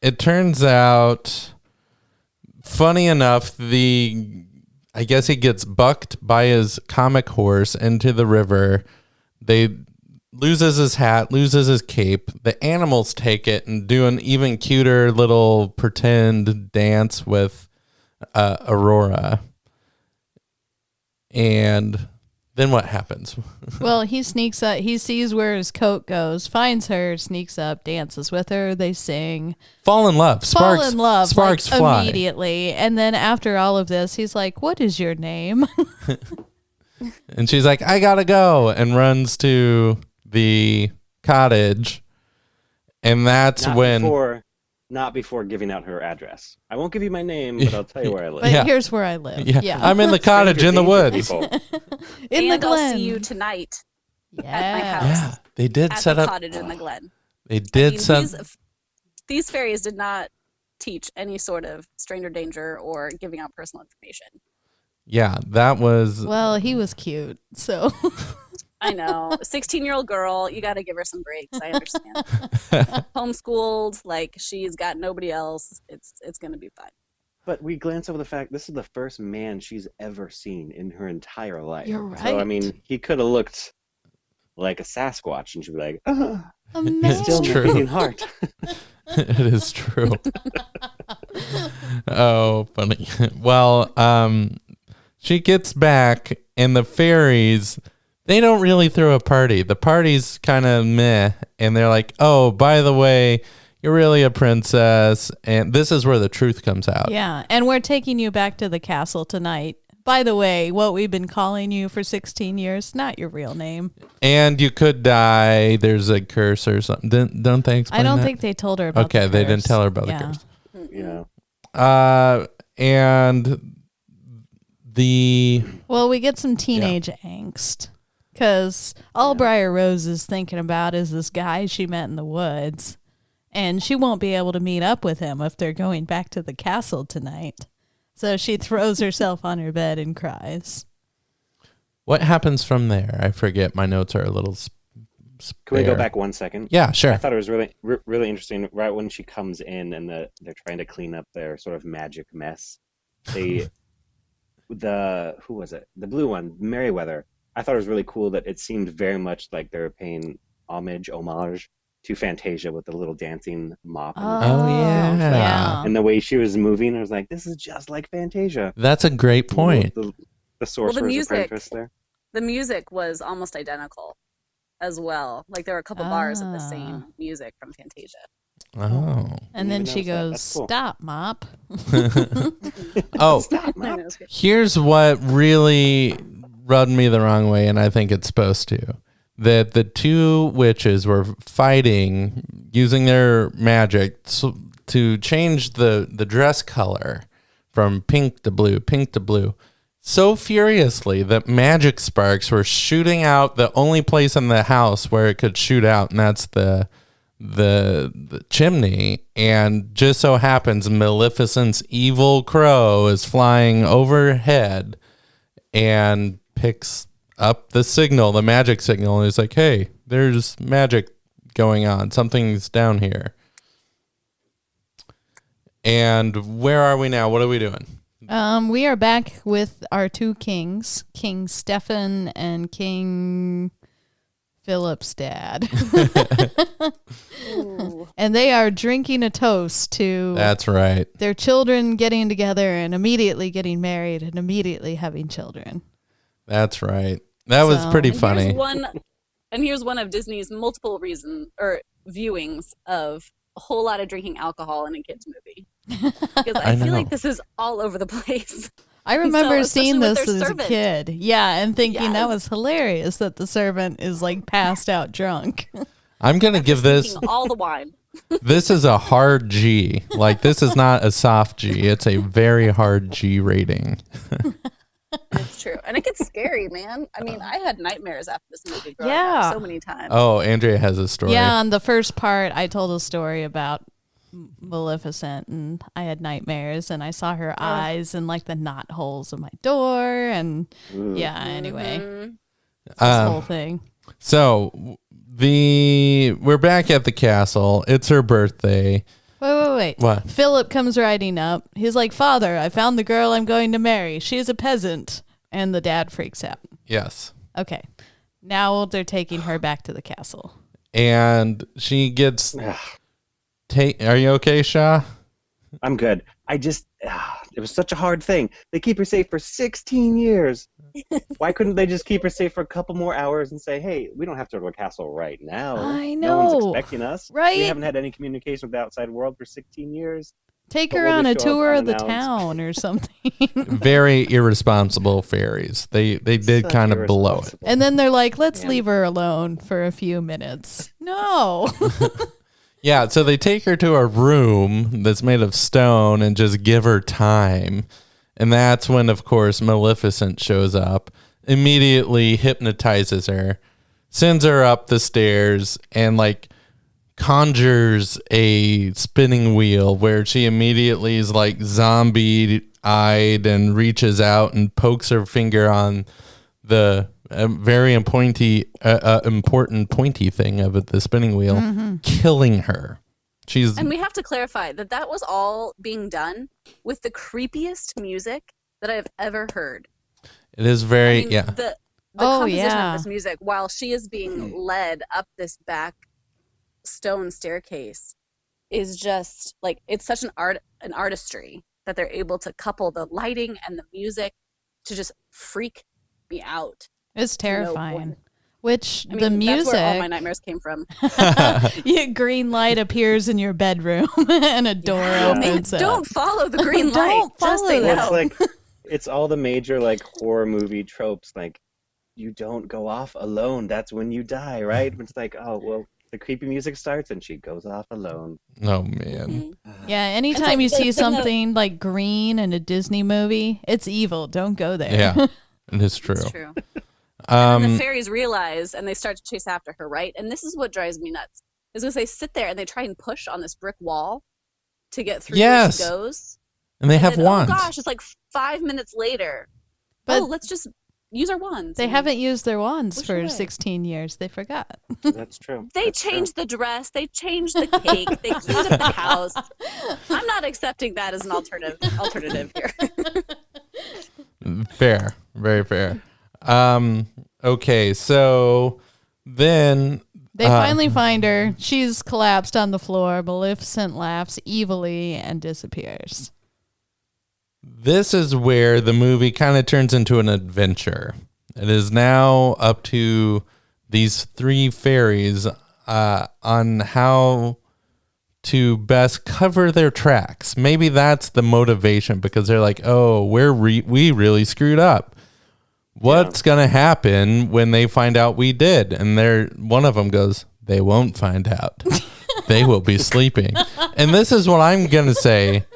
It turns out, funny enough, I guess he gets bucked by his comic horse into the river. They loses his hat, loses his cape. The animals take it and do an even cuter little pretend dance with Aurora. And then what happens? Well, he sneaks up. He sees where his coat goes, finds her, sneaks up, dances with her. They sing. Fall in love. Fall in love. Sparks like, fly. immediately. And then after all of this, he's like, "What is your name?" And she's like, "I gotta go," and runs to the cottage. And that's Not before giving out her address. I won't give you my name, but I'll tell you where I live. But here's where I live. Yeah. I'm in the cottage in the woods. In the And I'll glen. see you tonight at my Yeah. house. Yeah, they did At set the up. cottage in the glen. They did set. These fairies did not teach any sort of stranger danger or giving out personal information. Yeah, that was. Well, he was cute, so. I know. 16-year-old girl, you got to give her some breaks. I understand. Homeschooled, like she's got nobody else. It's going to be fine. But we glance over the fact this is the first man she's ever seen in her entire life. You're right. So, I mean, he could have looked like a Sasquatch, and she'd be like, Amazing. still true. beating heart. It is true. Oh, funny. Well, she gets back, and the fairies, they don't really throw a party. The party's kind of meh, and they're like, oh, by the way, you're really a princess, and this is where the truth comes out. Yeah, and we're taking you back to the castle tonight. By the way, what we've been calling you for 16 years, not your real name. And you could die. There's a curse or something. Don't they explain I don't that? think they told her about Okay, the they didn't curse. tell her about Yeah. the curse. Yeah. And the... Well, we get some teenage angst. Because all Briar Rose is thinking about is this guy she met in the woods. And she won't be able to meet up with him if they're going back to the castle tonight. So she throws herself on her bed and cries. What happens from there? I forget. My notes are a little spare. Can we go back 1 second? Yeah, sure. I thought it was really interesting. Right when she comes in and they're trying to clean up their sort of magic mess. Who was it? The blue one, Merryweather. I thought it was really cool that it seemed very much like they were paying homage to Fantasia with the little dancing mop. Yeah. And the way she was moving, I was like, this is just like Fantasia. That's a great point. The Sorcerer's Apprentice there. The music was almost identical as well. Like there were a couple bars of the same music from Fantasia. Oh. And then she goes, That's cool. stop, mop. Oh, Stop, Mom. here's what really rubbed me the wrong way, and I think it's supposed to. That the two witches were fighting using their magic to change the dress color from pink to blue so furiously that magic sparks were shooting out the only place in the house where it could shoot out, and that's the chimney. And just so happens Maleficent's evil crow is flying overhead and picks up the magic signal, and it's like, hey, there's magic going on. Something's down here. And where are we now? What are we doing? We are back with our two kings, King Stefan and King Philip's dad. And they are drinking a toast to That's right. their children getting together and immediately getting married and immediately having children. That's right. That was pretty funny. Here's one of Disney's multiple viewings of a whole lot of drinking alcohol in a kids movie. Because I feel like this is all over the place. I remember seeing especially with this their as servant. a kid. Yeah, and thinking that Yes. was hilarious that the servant is like passed out drunk. I'm going to give this, Drinking all the wine. this is a hard G. Like, this is not a soft G. It's a very hard G rating. It's true. And it gets scary, man. I mean, I had nightmares after this movie growing Yeah. up so many times. Oh, Andrea has a story. Yeah, on the first part, I told a story about Maleficent, and I had nightmares, and I saw her eyes and like the knot holes of my door, and anyway, this whole thing. So we're back at the castle. It's her birthday. Wait. What? Philip comes riding up. He's like, "Father, I found the girl I'm going to marry. She's a peasant." And the dad freaks out. Yes. Okay. Now they're taking her back to the castle. And she gets... Are you okay, Shaw? I'm good. It was such a hard thing. They keep her safe for 16 years. Why couldn't they just keep her safe for a couple more hours and say, hey, we don't have to go to a castle right now. I No one's know, expecting us. right? We haven't had any communication with the outside world for 16 years. Take But her we'll on a just show up tour of the unannounced. town or something. Very irresponsible fairies. They did Such kind of blow it. irresponsible. And then they're like, let's leave her alone for a few minutes. No. Yeah, so they take her to a room that's made of stone and just give her time. And that's when, of course, Maleficent shows up, immediately hypnotizes her, sends her up the stairs, and like conjures a spinning wheel where she immediately is like zombie-eyed and reaches out and pokes her finger on the a very important pointy thing of it, the spinning wheel, killing her. And we have to clarify that was all being done with the creepiest music that I've ever heard. It is very, The composition of this music, while she is being led up this back stone staircase, is just like, it's such an artistry that they're able to couple the lighting and the music to just freak me out. It's terrifying. Which I mean, the music, that's where all my nightmares came from. green light appears in your bedroom and a door opens up. Don't follow the green light. Don't follow Just say that. no. It's like it's all the major like horror movie tropes. Like you don't go off alone. That's when you die, right? It's like, oh well, the creepy music starts and she goes off alone. Oh man. Yeah, anytime you see something like green in a Disney movie, it's evil. Don't go there. Yeah, it is true. It's true. And the fairies realize, and they start to chase after her, right? And this is what drives me nuts. Is because they sit there and they try and push on this brick wall to get through where she goes. And they have then, wands. Oh gosh, it's like 5 minutes later. But let's just use our wands. They haven't used their wands for 16 years. They forgot. That's true. They changed the dress. They changed the cake. They cleaned up the house. I'm not accepting that as an alternative here. Fair. Very fair. Okay, so then They finally find her. She's collapsed on the floor. Maleficent laughs evilly and disappears. this is where the movie kind of turns into an adventure. It is now up to these three fairies on how to best cover their tracks. Maybe that's the motivation, because they're like, oh, we really screwed up. What's going to happen when they find out we did? And one of them goes, they won't find out. They will be sleeping. And this is what I'm going to say.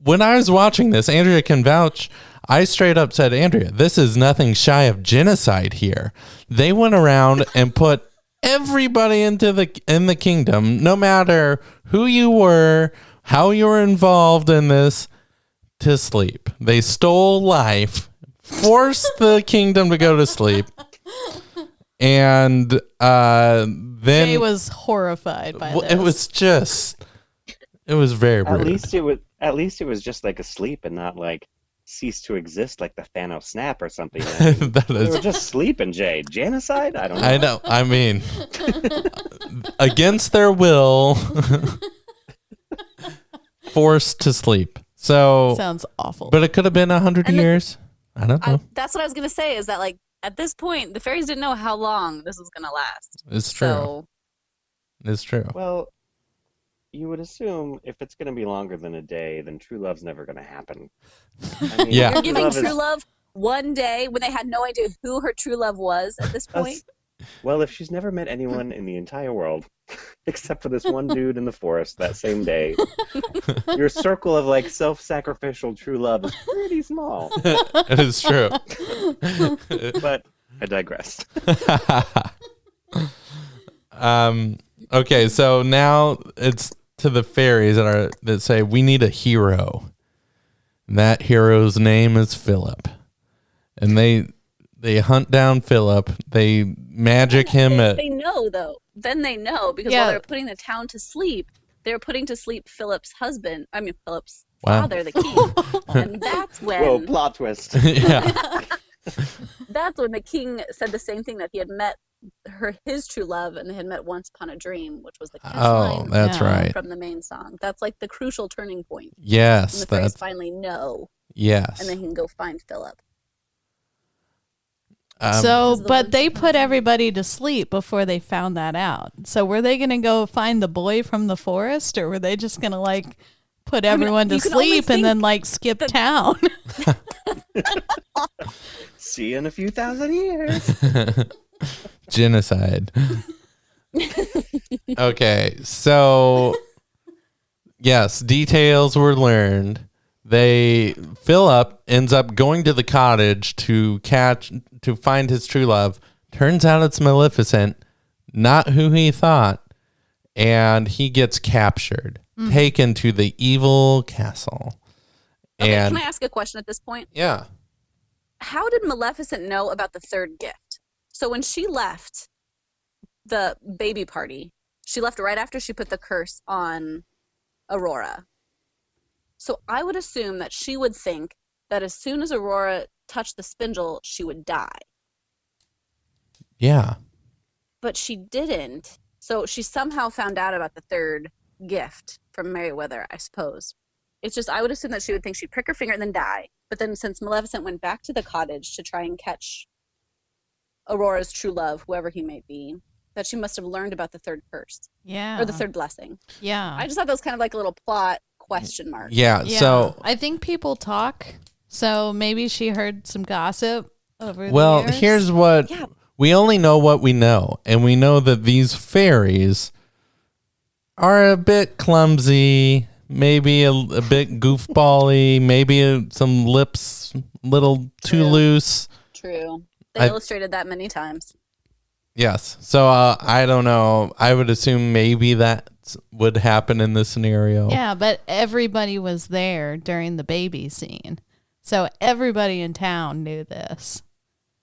When I was watching this, Andrea can vouch, I straight up said, Andrea, this is nothing shy of genocide here. They went around and put everybody in the kingdom, no matter who you were, how you were involved in this, to sleep. They stole life, forced the kingdom to go to sleep, and then Jay was horrified by this. It was very rude. At least it was just like a sleep and not like cease to exist like the Thanos snap or something. I mean, they were just sleeping, Jay. Genocide? I don't know. I know. I mean, against their will, forced to sleep. So sounds awful. But it could have been 100 years. I don't know. That's what I was going to say, is that like at this point, the fairies didn't know how long this was going to last. It's true. It's true. Well, you would assume if it's going to be longer than a day, then true love's never going to happen. I mean, yeah. You're giving true love one day when they had no idea who her true love was at this point? Well, if she's never met anyone in the entire world, except for this one dude in the forest that same day, your circle of like self-sacrificial true love is pretty small. It is true. But I digress. Okay, so now it's to the fairies that say we need a hero. And that hero's name is Philip. And they hunt down Philip. They magic him at. They know though. Then they know, because while they're putting the town to sleep, they're putting to sleep Philip's father, the king. And that's when. Whoa, plot twist. Yeah. That's when the king said the same thing, that he had met his true love, and they had met once upon a dream, which was the Oh, that's right. from the main song. That's like the crucial turning point. Yes, and the fairies finally know. Yes, and they can go find Philip. But they put everybody to sleep before they found that out. So were they going to go find the boy from the forest, or were they just going to like put everyone to sleep and then like skip town? See you in a few thousand years. Genocide. Okay, so yes, details were learned. Philip ends up going to the cottage to find his true love. Turns out it's Maleficent, not who he thought, and he gets captured, taken to the evil castle. Okay, And can I ask a question at this point? yeah. how did Maleficent know about the third gift? So when she left the baby party, she left right after she put the curse on Aurora. So I would assume that she would think that as soon as Aurora touched the spindle, she would die. Yeah. But she didn't. So she somehow found out about the third gift from Merryweather, I suppose. It's just, I would assume that she would think she'd prick her finger and then die. But then since Maleficent went back to the cottage to try and catch Aurora's true love, whoever he may be, that she must have learned about the third curse. Yeah. Or the third blessing. Yeah. I just thought that was kind of like a little plot question mark. Yeah. So I think people talk. So maybe she heard some gossip over the well, years. here's what we only know what we know, and we know that these fairies are a bit clumsy, maybe a bit goofbally, maybe some lips little too loose. True. They illustrated that many times. Yes. So I don't know. I would assume maybe that would happen in this scenario. Yeah, but everybody was there during the baby scene. So everybody in town knew this.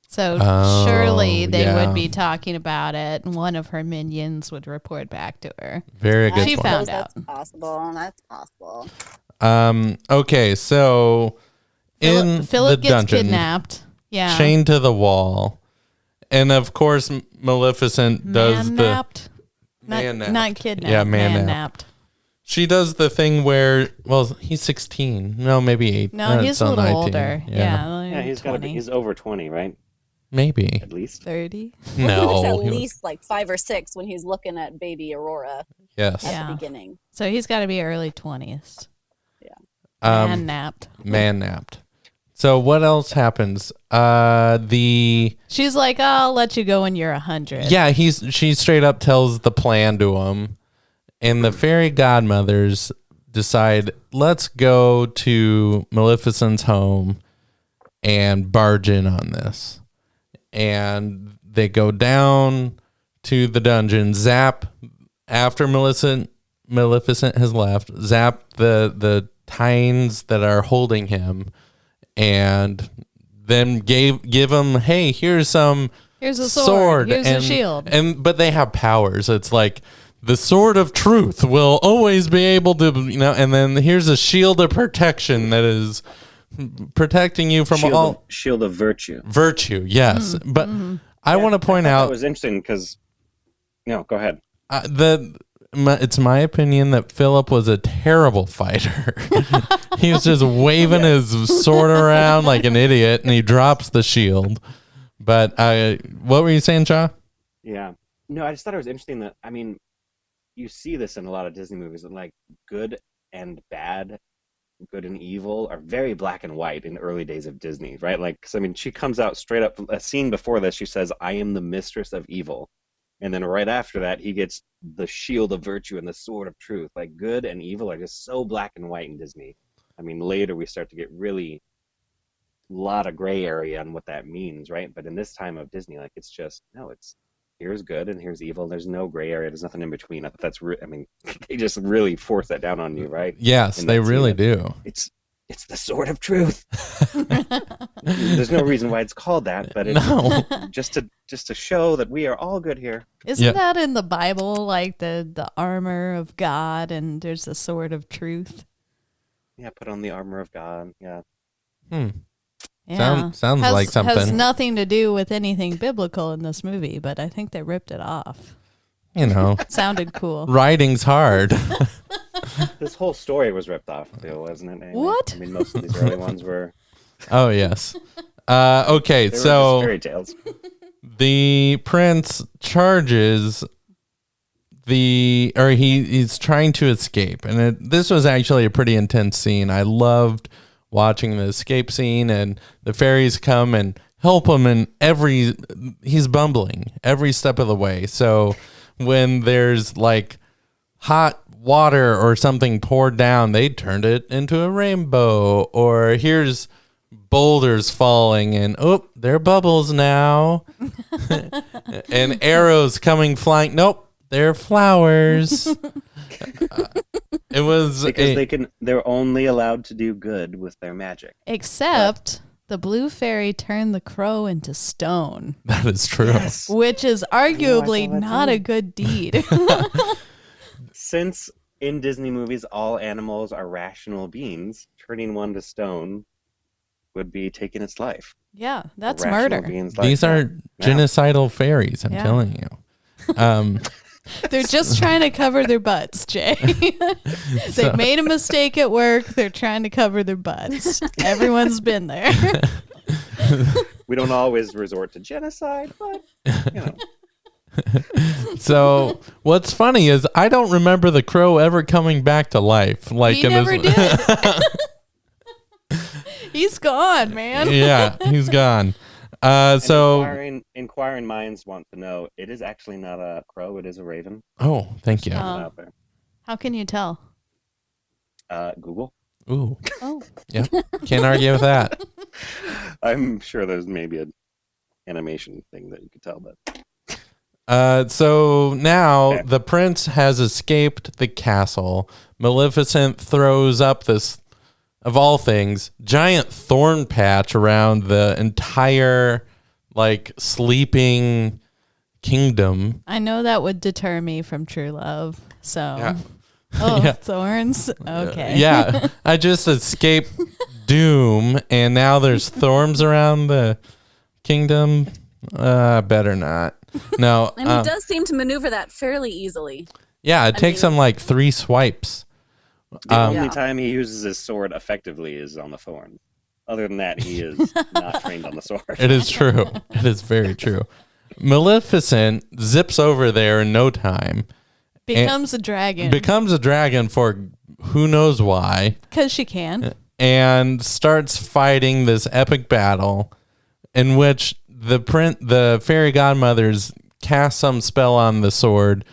So surely they would be talking about it, and one of her minions would report back to her. Very good. She point. found out. That's possible. That's possible. Okay, so in Philip the gets dungeon, kidnapped. Yeah. chained to the wall, and of course Maleficent does Man-napped. Man-napped. Not kidnapped. Yeah, man-napped. She does the thing where, well, he's 16. No, maybe 8. No, he's a still little 19. older. Yeah, Yeah, he's got to be. He's over 20, right? Maybe. At least 30. No. At he was- least like 5 or 6 when he's looking at baby Aurora yes. at the beginning. So he's got to be early 20s. Yeah. Man-napped. Man-napped. So what else happens? She's like, I'll let you go when you're 100. Yeah, she straight up tells the plan to him, and the fairy godmothers decide, let's go to Maleficent's home and barge in on this. And they go down to the dungeon, zap after Maleficent has left, zap the tines that are holding him, and then give him, hey, here's a sword. Here's a shield. But they have powers. It's like the sword of truth will always be able to, and then here's a shield of protection that is protecting you from shield of virtue. Virtue, yes. But I want to point out, it was interesting because, no, go ahead. It's my opinion that Philip was a terrible fighter. He was just waving his sword around like an idiot, and he drops the shield. But what were you saying, Cha? Yeah. No, I just thought it was interesting that, I mean, you see this in a lot of Disney movies, and like good and bad, good and evil are very black and white in the early days of Disney, right? Like, 'cause, I mean, she comes out straight up, a scene before this, she says, I am the mistress of evil. And then right after that, he gets the shield of virtue and the sword of truth. Like, good and evil are just so black and white in Disney. I mean, later we start to get really a lot of gray area on what that means, right? But in this time of Disney, like, it's just, no, it's here's good and here's evil. There's no gray area. There's nothing in between. I thought that's, I mean, they just really force that down on you, right? Yes, they really do. It's the sword of truth. There's no reason why it's called that, but it's just to show that we are all good here. Isn't that in the Bible, like the armor of God, and there's the sword of truth? Yeah, put on the armor of God. Yeah. Yeah. Sounds like something. Has nothing to do with anything biblical in this movie, but I think they ripped it off. Sounded cool. Writing's hard. This whole story was ripped off, too, wasn't it? Anyway? What? I mean, most of these early ones were. Oh, yes. Okay, they were so just fairy tales. The prince charges he's trying to escape, and this was actually a pretty intense scene. I loved watching the escape scene, and the fairies come and help him, and he's bumbling every step of the way. So when there's like hot water or something poured down, they turned it into a rainbow. Or here's boulders falling, and they're bubbles now. And arrows coming flying. Nope, they're flowers. It was because they're only allowed to do good with their magic. Except the blue fairy turned the crow into stone, That is true. Yes. which is arguably saw that not too. a good deed. Since in Disney movies all animals are rational beings, turning one to stone would be taking its life. Yeah, that's A rational murder. being's life. These are genocidal fairies, I'm Yeah. telling you. They're just trying to cover their butts, Jay. They made a mistake at work. They're trying to cover their butts. Everyone's been there. We don't always resort to genocide, but you know. So what's funny is I don't remember the crow ever coming back to life. Like He in never this, did. He's gone, man. Yeah, he's gone. And So inquiring minds want to know. It is actually not a crow. It is a raven. thank you. Out there. How can you tell? Google. Ooh, Oh, yeah, can't argue with that. I'm sure there's maybe an animation thing that you could tell, but So now Okay. the prince has escaped the castle. Maleficent throws up this, of all things, giant thorn patch around the entire, like, sleeping kingdom. I know that would deter me from true love. So, Yeah. oh, thorns. Okay. Yeah, I just escaped doom, and now there's thorns around the kingdom. Better not. No. And he does seem to maneuver that fairly easily. Yeah, it takes him like 3 swipes. the only Yeah. time he uses his sword effectively is on the thorn. Other than that, he is not trained on the sword. It is true. It is very true. Maleficent zips over there in no time. Becomes a dragon. Becomes a dragon for who knows why. Because she can. And starts fighting this epic battle in which the fairy godmothers cast some spell on the sword.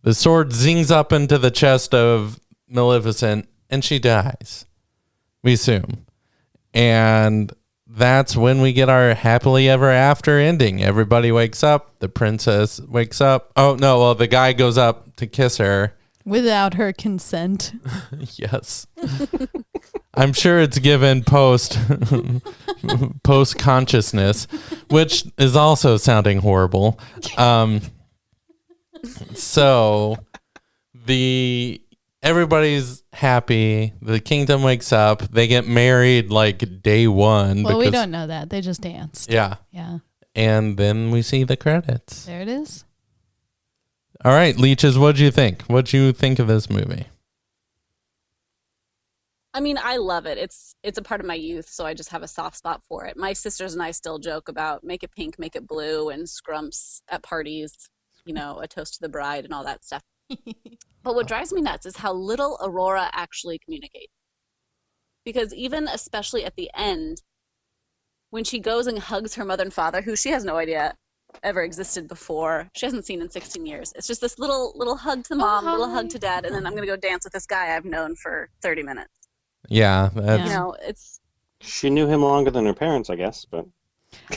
The sword zings up into the chest of Maleficent and she dies, we assume. And that's when we get our happily ever after ending. Everybody wakes up. The princess wakes up. Oh, no. Well, the guy goes up to kiss her. Without her consent. Yes. I'm sure it's given post consciousness, which is also sounding horrible. So everybody's happy. The kingdom wakes up. They get married like day one. Well, we don't know that. They just danced. Yeah. Yeah. And then we see the credits. There it is. All right, Leeches, what'd you think? What'd you think of this movie? I mean, I love it. It's a part of my youth, so I just have a soft spot for it. My sisters and I still joke about make it pink, make it blue, and scrumps at parties, a toast to the bride and all that stuff. But what drives me nuts is how little Aurora actually communicates. Because even especially at the end, when she goes and hugs her mother and father, who she has no idea ever existed before, she hasn't seen in 16 years. It's just this little hug to mom, little hug to dad, and then I'm going to go dance with this guy I've known for 30 minutes. Yeah. That's, It's... She knew him longer than her parents, I guess, but...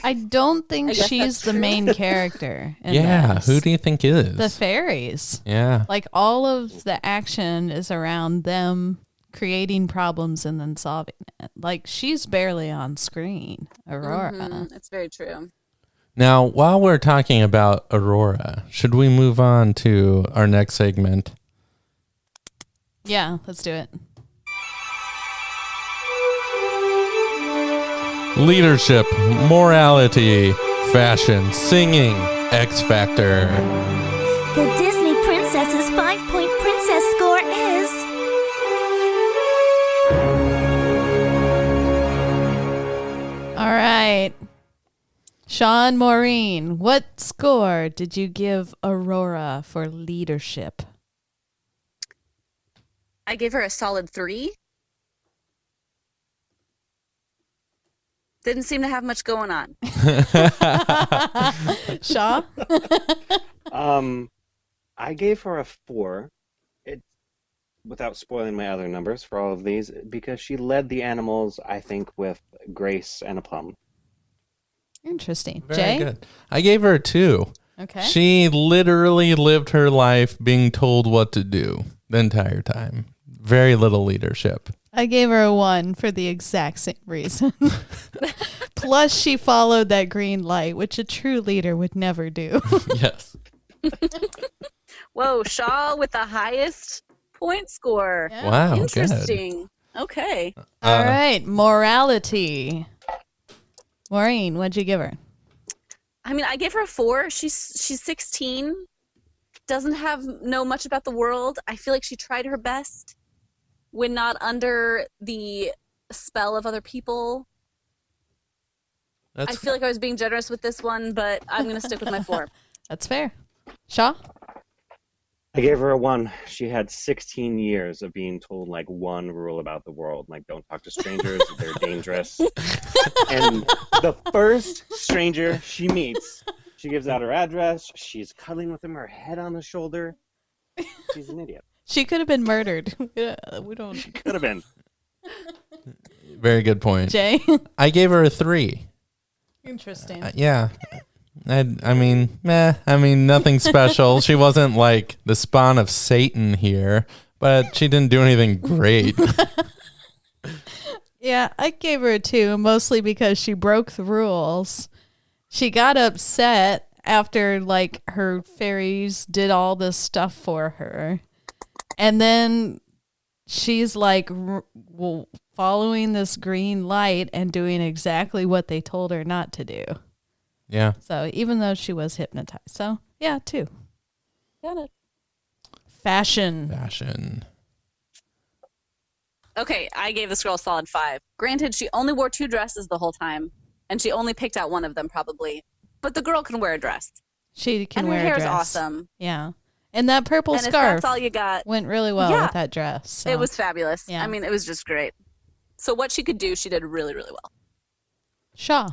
I don't think I guess she's that's the true. main character. In yeah. this. Who do you think is? The fairies. Yeah. Like all of the action is around them creating problems and then solving it. Like she's barely on screen, Aurora. It's very true. Now, while we're talking about Aurora, should we move on to our next segment? Yeah, let's do it. Leadership, morality, fashion, singing, X Factor. The Disney Princess's 5-point princess score is... All right. Sean Maureen, what score did you give Aurora for leadership? I gave her a solid 3. Didn't seem to have much going on. Shaw? I gave her a 4. Without spoiling my other numbers for all of these, because she led the animals, I think, with grace and aplomb. Interesting. Very Jay? good. I gave her a 2. Okay. She literally lived her life being told what to do the entire time. Very little leadership. I gave her a 1 for the exact same reason. Plus, she followed that green light, which a true leader would never do. Yes. Whoa, Shaw with the highest point score. Yeah. Wow. Interesting. Okay. All right, morality. Maureen, what'd you give her? I mean, I gave her a 4. She's 16. Doesn't know much about the world. I feel like she tried her best when not under the spell of other people. I feel like I was being generous with this one, but I'm going to stick with my 4. That's fair. Shaw? I gave her a 1. She had 16 years of being told like one rule about the world, like don't talk to strangers, they're dangerous. And the first stranger she meets, she gives out her address, she's cuddling with him, her head on his shoulder. She's an idiot. She could have been murdered. We don't. She could have been. Very good point. Jay? I gave her a 3. Interesting. Yeah. I mean, nothing special. She wasn't like the spawn of Satan here, but she didn't do anything great. Yeah, I gave her a 2, mostly because she broke the rules. She got upset after like her fairies did all this stuff for her. And then she's like following this green light and doing exactly what they told her not to do. Yeah. So even though she was hypnotized. So yeah, 2. Got it. Fashion. Okay, I gave this girl a solid 5. Granted, she only wore 2 dresses the whole time, and she only picked out one of them probably. But the girl can wear a dress. She can and wear her hair's a dress. awesome. Yeah. And that purple And if scarf that's all you got, went really well with that dress. So. It was fabulous. Yeah. I mean, it was just great. So what she could do, she did really, really well. Shaw.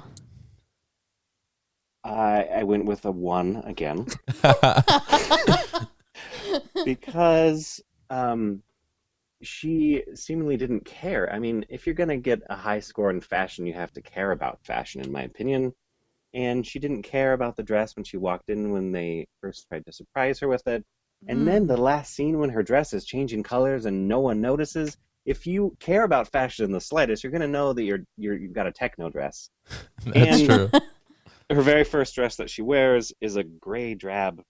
I went with a 1 again. Because she seemingly didn't care. I mean, if you're going to get a high score in fashion, you have to care about fashion, in my opinion. And she didn't care about the dress when she walked in when they first tried to surprise her with it. And then the last scene when her dress is changing colors and no one notices. If you care about fashion in the slightest, you're going to know that you've got a techno dress. That's true. Her very first dress that she wears is a gray drab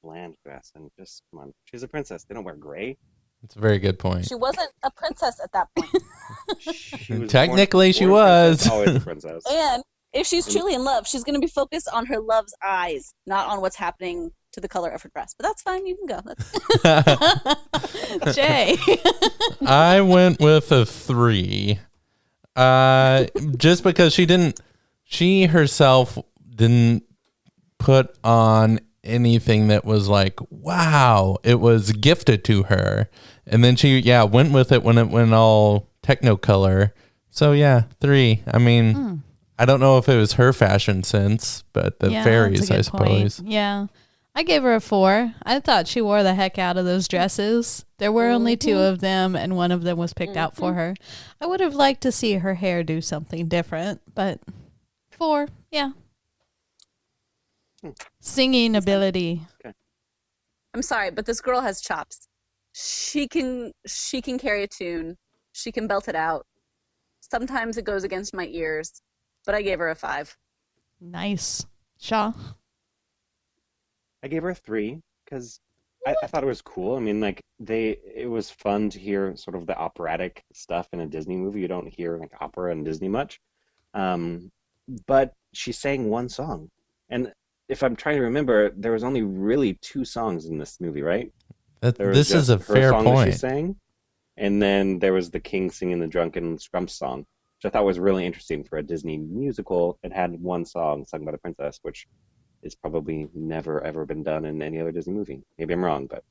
bland dress. And just, come on, she's a princess. They don't wear gray. That's a very good point. She wasn't a princess at that point. Technically, she was. Always a princess. And if she's truly in love, she's going to be focused on her love's eyes, not on what's happening to the color of her dress. But that's fine. You can go. Jay. I went with a 3. Just because she herself didn't put on anything that was like, wow, it was gifted to her. And then she, went with it when it went all technicolor. So 3. I mean, I don't know if it was her fashion sense, but the fairies, I suppose. Point. Yeah. I gave her a 4. I thought she wore the heck out of those dresses. There were only 2 of them, and one of them was picked out for her. I would have liked to see her hair do something different, but 4, yeah. Singing ability. Okay. I'm sorry, but this girl has chops. She can carry a tune. She can belt it out. Sometimes it goes against my ears, but I gave her a 5. Nice. Shaw? I gave her a 3 because I thought it was cool. I mean, like it was fun to hear sort of the operatic stuff in a Disney movie. You don't hear like opera in Disney much, but she sang one song, and if I'm trying to remember, there was only really 2 songs in this movie, right? This is a fair song point. That she sang, and then there was the King singing the Drunken Scrump song, which I thought was really interesting for a Disney musical. It had one song sung by the princess, which is probably never ever been done in any other Disney movie. Maybe I'm wrong, but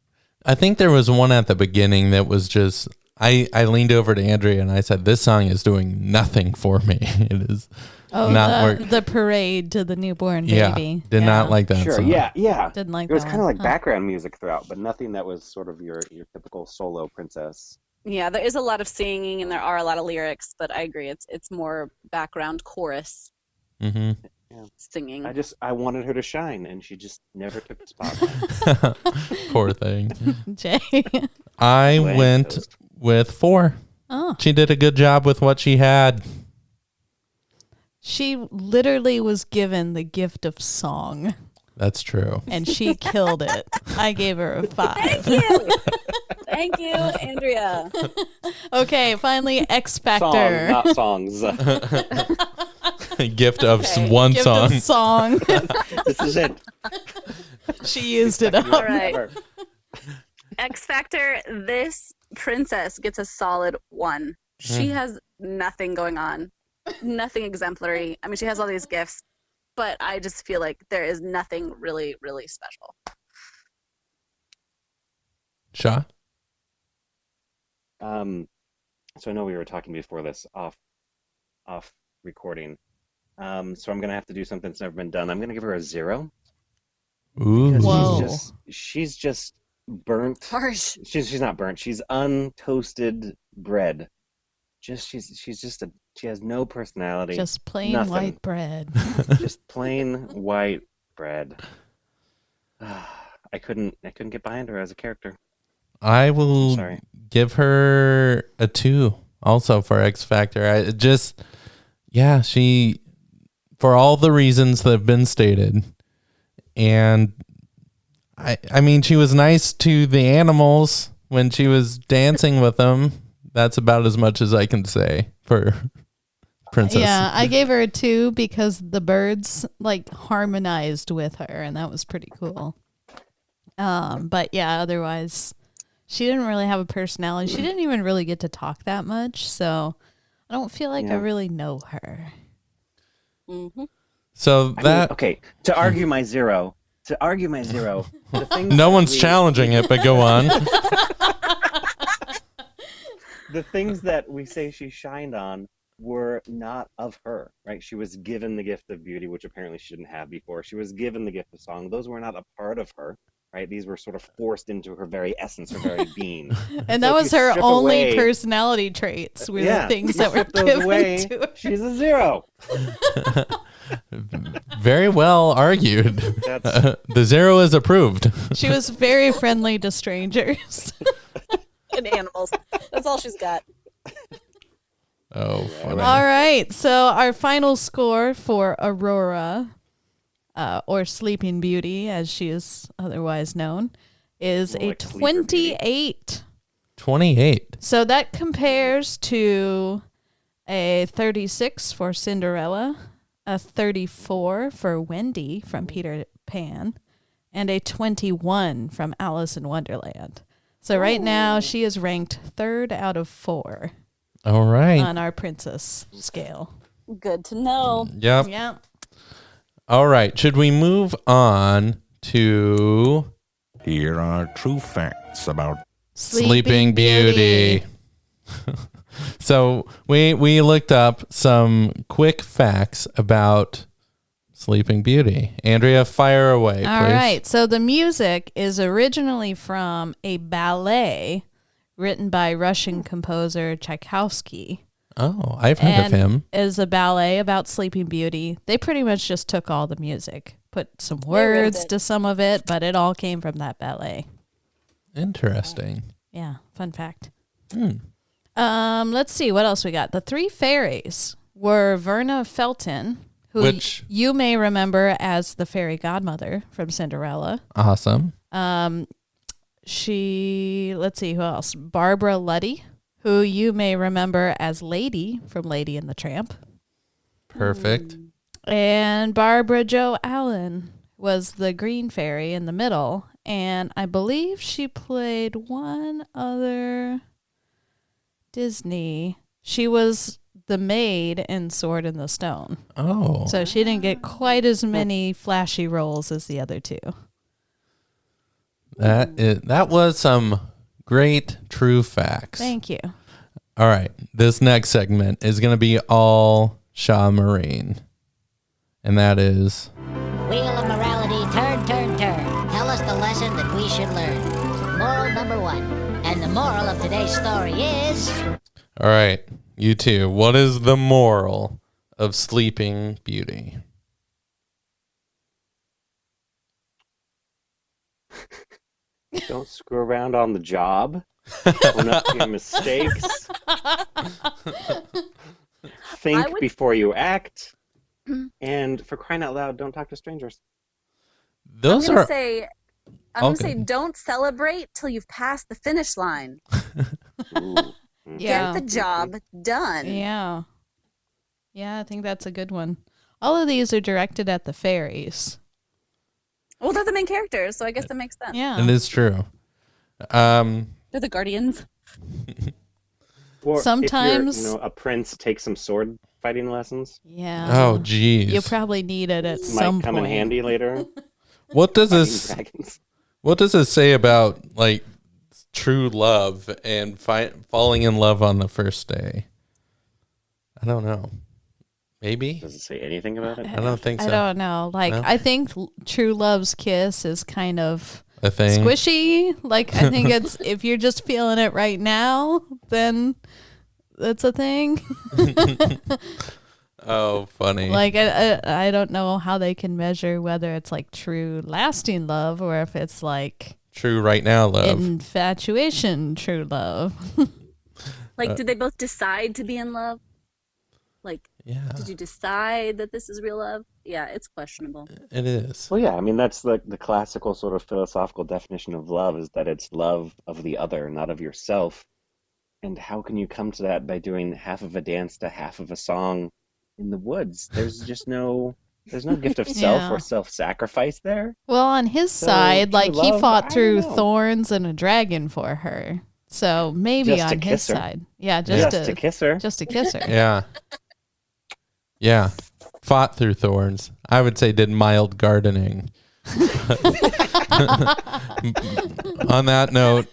I think there was one at the beginning that was just I leaned over to Andrea and I said, "This song is doing nothing for me. It is not work." The parade to the newborn baby. Did not like that. Sure, song. yeah. Didn't like it was that kind of one. like background music throughout, but nothing that was sort of your typical solo princess. Yeah, there is a lot of singing and there are a lot of lyrics, but I agree, it's more background chorus singing. I wanted her to shine, and she just never took the spotlight. Poor thing. Jay. I went with 4. Oh. She did a good job with what she had. She literally was given the gift of song. That's true. And she killed it. I gave her a 5. Thank you. Thank you, Andrea. Okay, finally, X Factor. Song, not songs. Gift of one gift song. Of song. This is it. She used it up. All right. X Factor, this princess gets a solid 1. She has nothing going on. Nothing exemplary. I mean, she has all these gifts, but I just feel like there is nothing really, really special. Shaw? So I know we were talking before this off recording. So I'm gonna have to do something that's never been done. I'm gonna give her a 0. Ooh. Whoa. She's just burnt. Harsh. She's not burnt. She's untoasted bread. She has no personality. Just plain nothing. white bread. Just plain white bread. I couldn't get behind her as a character. I will Sorry. give her a 2 also for X Factor. She, for all the reasons that have been stated. And I mean, she was nice to the animals when she was dancing with them. That's about as much as I can say for Princess. Yeah, I gave her a 2 because the birds like harmonized with her, and that was pretty cool. But yeah, otherwise, she didn't really have a personality. She didn't even really get to talk that much, so I don't feel like I really know her. Mm-hmm. So okay, to argue my 0, the things no that one's challenging it, but go on. The things that we say she shined on were not of her, right? She was given the gift of beauty, which apparently she didn't have before. She was given the gift of song. Those were not a part of her, right? These were sort of forced into her very essence, her very being. And that was her only personality traits were the things that were given to her. She's a 0. Very well argued. The 0 is approved. She was very friendly to strangers. And animals. That's all she's got. Oh, funny. All right. So our final score for Aurora, or Sleeping Beauty, as she is otherwise known, is a 28. 28. So that compares to a 36 for Cinderella, a 34 for Wendy from Peter Pan, and a 21 from Alice in Wonderland. So right now she is ranked 3rd out of 4. All right. On our princess scale. Good to know. Yep. Yeah. All right. Should we move on to... Here are true facts about Sleeping Beauty. So we looked up some quick facts about Sleeping Beauty. Andrea, fire away, please. All right. So the music is originally from a ballet written by Russian composer Tchaikovsky. Oh, I've heard of him. Is a ballet about Sleeping Beauty. They pretty much just took all the music, put some words to some of it, but it all came from that ballet. Interesting. Yeah, fun fact. Let's see what else we got. The 3 fairies were Verna Felton, who you may remember as the fairy godmother from Cinderella. Awesome. Let's see who else. Barbara Luddy, who you may remember as Lady from Lady and the Tramp. Perfect. And Barbara Jo Allen was the green fairy in the middle. And I believe she played one other Disney. She was the maid in Sword in the Stone. Oh. So she didn't get quite as many flashy roles as the other 2. That was some great true facts. Thank you. All right. This next segment is going to be all Shaw Marine. And that is... Wheel of morality, turn, turn, turn. Tell us the lesson that we should learn. Moral number 1. And the moral of today's story is... All right. You two. What is the moral of Sleeping Beauty? Don't screw around on the job. Own up to your mistakes. Think before you act. And for crying out loud, don't talk to strangers. Those I'm are. gonna say, don't celebrate till you've passed the finish line. Yeah. Get the job done. Yeah. Yeah, I think that's a good one. All of these are directed at the fairies. Well, they're the main characters, so I guess that makes sense. Yeah. It is true. They're the guardians. Or Sometimes- if you're, a prince, take some sword fighting lessons. Yeah. Oh, geez. You probably need it at Might some come point. in handy later. What does Fighting this? dragons. What does it say about like true love and falling in love on the first day? I don't know. Maybe. Does it say anything about it? I don't think so. I don't know. Like, No? I think true love's kiss is kind of A thing. squishy. Like, I think it's if you're just feeling it right now, then that's a thing. Oh, funny. Like, I don't know how they can measure whether it's like true lasting love or if it's like True right now love. infatuation true love. Like, did they both decide to be in love? Like, did you decide that this is real love? Yeah, it's questionable. It is. Well, yeah, I mean, that's the classical sort of philosophical definition of love is that it's love of the other, not of yourself. And how can you come to that by doing half of a dance to half of a song in the woods? There's just there's no gift of self Yeah. or self-sacrifice there. Well, on his So, side, true like he love, fought I through don't know. thorns and a dragon for her. So maybe Just to on his kiss her. side. Yeah, Just just to kiss her. Just to kiss her. Yeah. Yeah. Fought through thorns. I would say did mild gardening. On that note,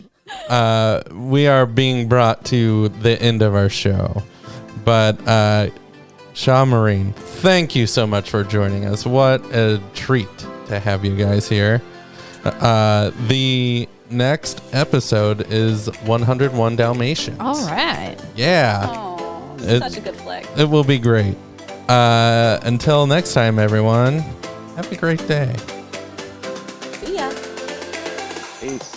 we are being brought to the end of our show. But Shaw Marine, thank you so much for joining us. What a treat to have you guys here. The next episode is 101 Dalmatians. All right. Yeah. Oh, It- such a good flick. It will be great. Until next time, everyone, have a great day. See ya. Peace.